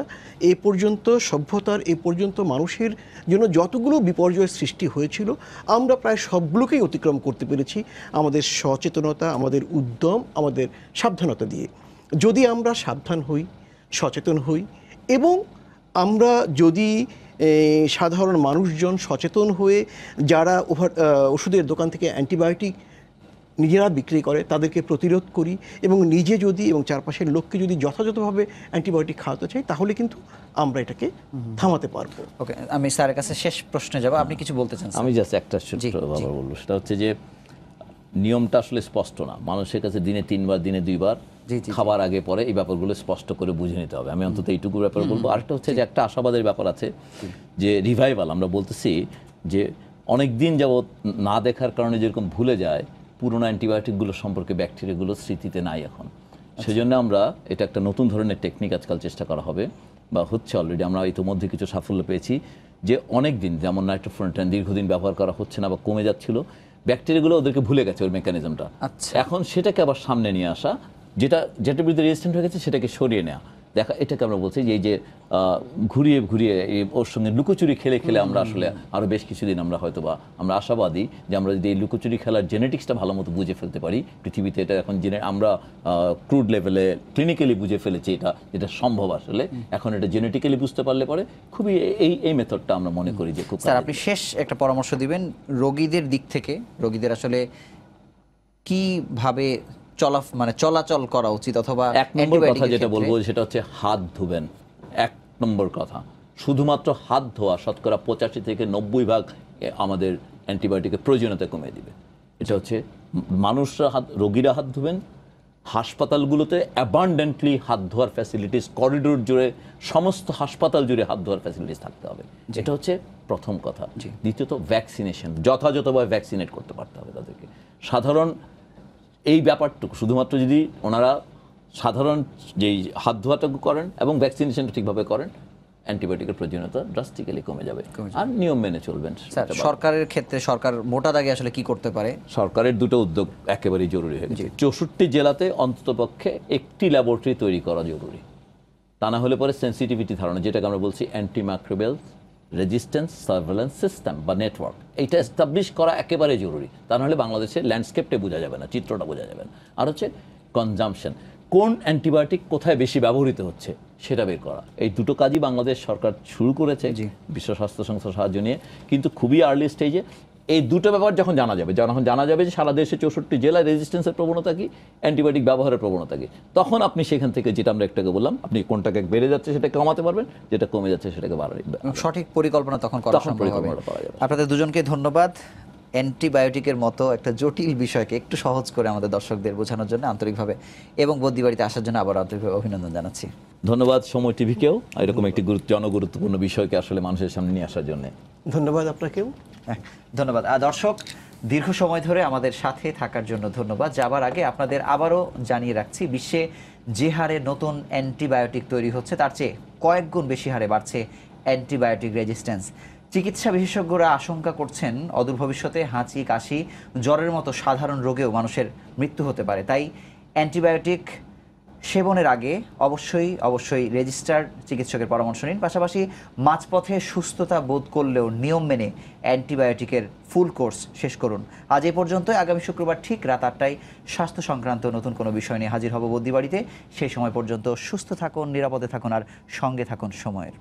এ পর্যন্ত সভ্যতার এ পর্যন্ত মানুষের জন্য যতগুলো বিপর্যয়ের সৃষ্টি হয়েছিল আমরা প্রায় সবগুলোকেই অতিক্রম করতে পেরেছি আমাদের সচেতনতা, আমাদের উদ্যম, আমাদের সাবধানতা দিয়ে। যদি আমরা সাবধান হই, সচেতন হই, এবং আমরা যদি সাধারণ মানুষজন সচেতন হয়ে যারা ওষুধের দোকান থেকে অ্যান্টিবায়োটিক নিজেরা বিক্রি করে তাদেরকে প্রতিরোধ করি, এবং নিজে যদি এবং চারপাশের লোককে যদি যথাযথভাবে অ্যান্টিবায়োটিক খাওয়াতে চাই, তাহলে কিন্তু আমরা এটাকে থামাতে পারবো। ওকে, আমি স্যারের কাছে শেষ প্রশ্নে যাব। আপনি কিছু বলতে চান? আমি জাস্ট একটা ছোট্ট ব্যাপার বলবো, সেটা হচ্ছে যে নিয়মটা আসলে স্পষ্ট না। মানুষের কাছে দিনে 3 বার দিনে 2 বার খাবার আগে পরে এই ব্যাপারগুলো স্পষ্ট করে বুঝে নিতে হবে। আমি অন্তত এইটুকু ব্যাপার বলবো। আরেকটা হচ্ছে যে একটা আশাবাদের ব্যাপার আছে যে রিভাইভাল, আমরা বলতেছি যে অনেক দিন যাবত না দেখার কারণে যেরকম ভুলে যায়, পুরোনো অ্যান্টিবায়োটিকগুলো সম্পর্কে ব্যাকটেরিয়াগুলো স্মৃতিতে নাই এখন। সেজন্য আমরা এটা একটা নতুন ধরনের টেকনিক আজকাল চেষ্টা করা হবে বা হচ্ছে অলরেডি। আমরা ইতিমধ্যে কিছু সাফল্য পেয়েছি যে অনেক দিন, যেমন নাইট্রোফোরেন্টাইন দীর্ঘদিন ব্যবহার করা হচ্ছে না বা কমে যাচ্ছিল, ব্যাকটেরিয়াগুলো ওদেরকে ভুলে গেছে ওর মেকানিজমটা। এখন সেটাকে আবার সামনে নিয়ে আসা, যেটার বিরুদ্ধে রেজিস্ট্যান্ট হয়ে গেছে সেটাকে সরিয়ে নেওয়া, দেখা, এটাকে আমরা বলছি যে এই যে ঘুরিয়ে ঘুরিয়ে ওর সঙ্গে লুকোচুরি খেলে খেলে আমরা আসলে আরও বেশ কিছুদিন আমরা হয়তো বা আমরা আশাবাদী যে আমরা যদি এই লুকোচুরি খেলার জেনেটিক্সটা ভালো মতো বুঝে ফেলতে পারি পৃথিবীতে, এটা এখন আমরা ক্রুড লেভেলে ক্লিনিক্যালি বুঝে ফেলেছি এটা সম্ভব আসলে। এখন এটা জেনেটিক্যালি বুঝতে পারলে পরে খুবই এই মেথডটা আমরা মনে করি যে খুব। স্যার, আপনি শেষ একটা পরামর্শ দিবেন রোগীদের দিক থেকে, রোগীদের আসলে কিভাবে চলাচল করা উচিত, অথবা 1 নম্বর কথা যেটা বলবো সেটা হচ্ছে হাত ধুবেন। 1 নম্বর কথা, শুধুমাত্র হাত ধোয়া শতকরা 85 থেকে 90% আমাদের অ্যান্টিবায়োটিকের প্রয়োজনীয়তা কমিয়ে দিবে। এটা হচ্ছে রোগীরা হাত ধুবেন, হাসপাতালগুলোতে অ্যাবান্ডেন্টলি হাত ধোয়ার ফ্যাসিলিটিস, করিডোর জুড়ে সমস্ত হাসপাতাল জুড়ে হাত ধোয়ার ফ্যাসিলিটিস থাকতে হবে। এটা হচ্ছে প্রথম কথা। দ্বিতীয়ত ভ্যাকসিনেশন, যথাযথভাবে ভ্যাকসিনেট করতে পারতে হবে তাদেরকে। সাধারণ এই ব্যাপারটুকু শুধুমাত্র যদি ওনারা সাধারণ যেই হাত ধোয়াটুকু করেন এবং ভ্যাকসিনেশনটা ঠিকভাবে করেন, অ্যান্টিবায়োটিকের প্রয়োজনীয়তা ড্রাস্টিক্যালি কমে যাবে। আর নিয়ম মেনে চলবেন। স্যার, সরকারের ক্ষেত্রে সরকার মোটা দাগে আসলে কি করতে পারে? সরকারের দুটো উদ্যোগ একেবারেই জরুরি হয়ে গেছে। 64 জেলাতে অন্ততপক্ষে একটি ল্যাবরেটরি তৈরি করা জরুরি। তা না হলে পরে সেন্সিটিভিটি ধারণা, যেটাকে আমরা বলছি অ্যান্টিমাইক্রোবিয়াল রেজিস্ট্যান্স সার্ভেলেন্স সিস্টেম বা নেটওয়ার্ক, এইটা এস্টাবলিশ করা একেবারে জরুরি। তা নাহলে বাংলাদেশের ল্যান্ডস্কেপটা বোঝা যাবে না, চিত্রটা বোঝা যাবে না। আর হচ্ছে কনজাম্পশন, কোন অ্যান্টিবায়োটিক কোথায় বেশি ব্যবহৃত হচ্ছে সেটা বের করা। এই দুটো কাজই বাংলাদেশ সরকার শুরু করেছে বিশ্ব স্বাস্থ্য সংস্থার সাহায্য নিয়ে, কিন্তু খুবই আর্লি স্টেজে। এই দুটো ব্যাপার যখন জানা যাবে, যখন জানা যাবে যে সারা দেশে 64 জেলায় রেজিস্ট্যান্সের প্রবণতা কি, অ্যান্টিবায়োটিক ব্যবহারের প্রবণতা কি, তখন আপনি সেখান থেকে যেটা আমরা একটাকে বললাম, আপনি কোনটাকে বেড়ে যাচ্ছে সেটাকে কমাতে পারবেন, যেটা কমে যাচ্ছে সেটাকে বাড়াতে। সঠিক পরিকল্পনা তখন করা সম্ভব হবে। আপনাদের দুজনকে ধন্যবাদ। অ্যান্টিবায়োটিকের মতো একটা জটিল বিষয়কে একটু সহজ করে আমাদের দর্শকদের বোঝানোর জন্য আন্তরিকভাবে এবং বদ্যিবাড়িতে আসার জন্য আবার আন্তরিকভাবে অভিনন্দন জানাচ্ছি। ধন্যবাদ সময় টিভিকেও এরকম একটি জনগুরুত্বপূর্ণ বিষয়কে আসলে মানুষের সামনে নিয়ে আসার জন্য। ধন্যবাদ আপনাকেও। ধন্যবাদ। দর্শক, দীর্ঘ সময় ধরে আমাদের সাথে থাকার জন্য ধন্যবাদ। যাবার আগে আপনাদের আবারও জানিয়ে রাখছি, বিশ্বে যে হারে নতুন অ্যান্টিবায়োটিক তৈরি হচ্ছে তার চেয়ে কয়েক গুণ বেশি হারে বাড়ছে অ্যান্টিবায়োটিক রেজিস্ট্যান্স। চিকিৎসা বিশেষজ্ঞরা আশঙ্কা করছেন অদূর ভবিষ্যতে হাঁচি, কাশি, জ্বরের মতো সাধারণ রোগেও মানুষের মৃত্যু হতে পারে। তাই অ্যান্টিবায়োটিক সেবনের আগে অবশ্যই রেজিস্টার্ড চিকিৎসকের পরামর্শ নিন। পাশাপাশি মাঝপথে সুস্থতা বোধ করলেও নিয়ম মেনে অ্যান্টিবায়োটিকের ফুল কোর্স শেষ করুন। আজ এই পর্যন্তই। আগামী শুক্রবার ঠিক রাত 8টায় স্বাস্থ্য সংক্রান্ত নতুন কোনো বিষয় নিয়ে হাজির হব বদ্যিবাড়িতে। সেই সময় পর্যন্ত সুস্থ থাকুন, নিরাপদে থাকুন আর সঙ্গে থাকুন সময়ের।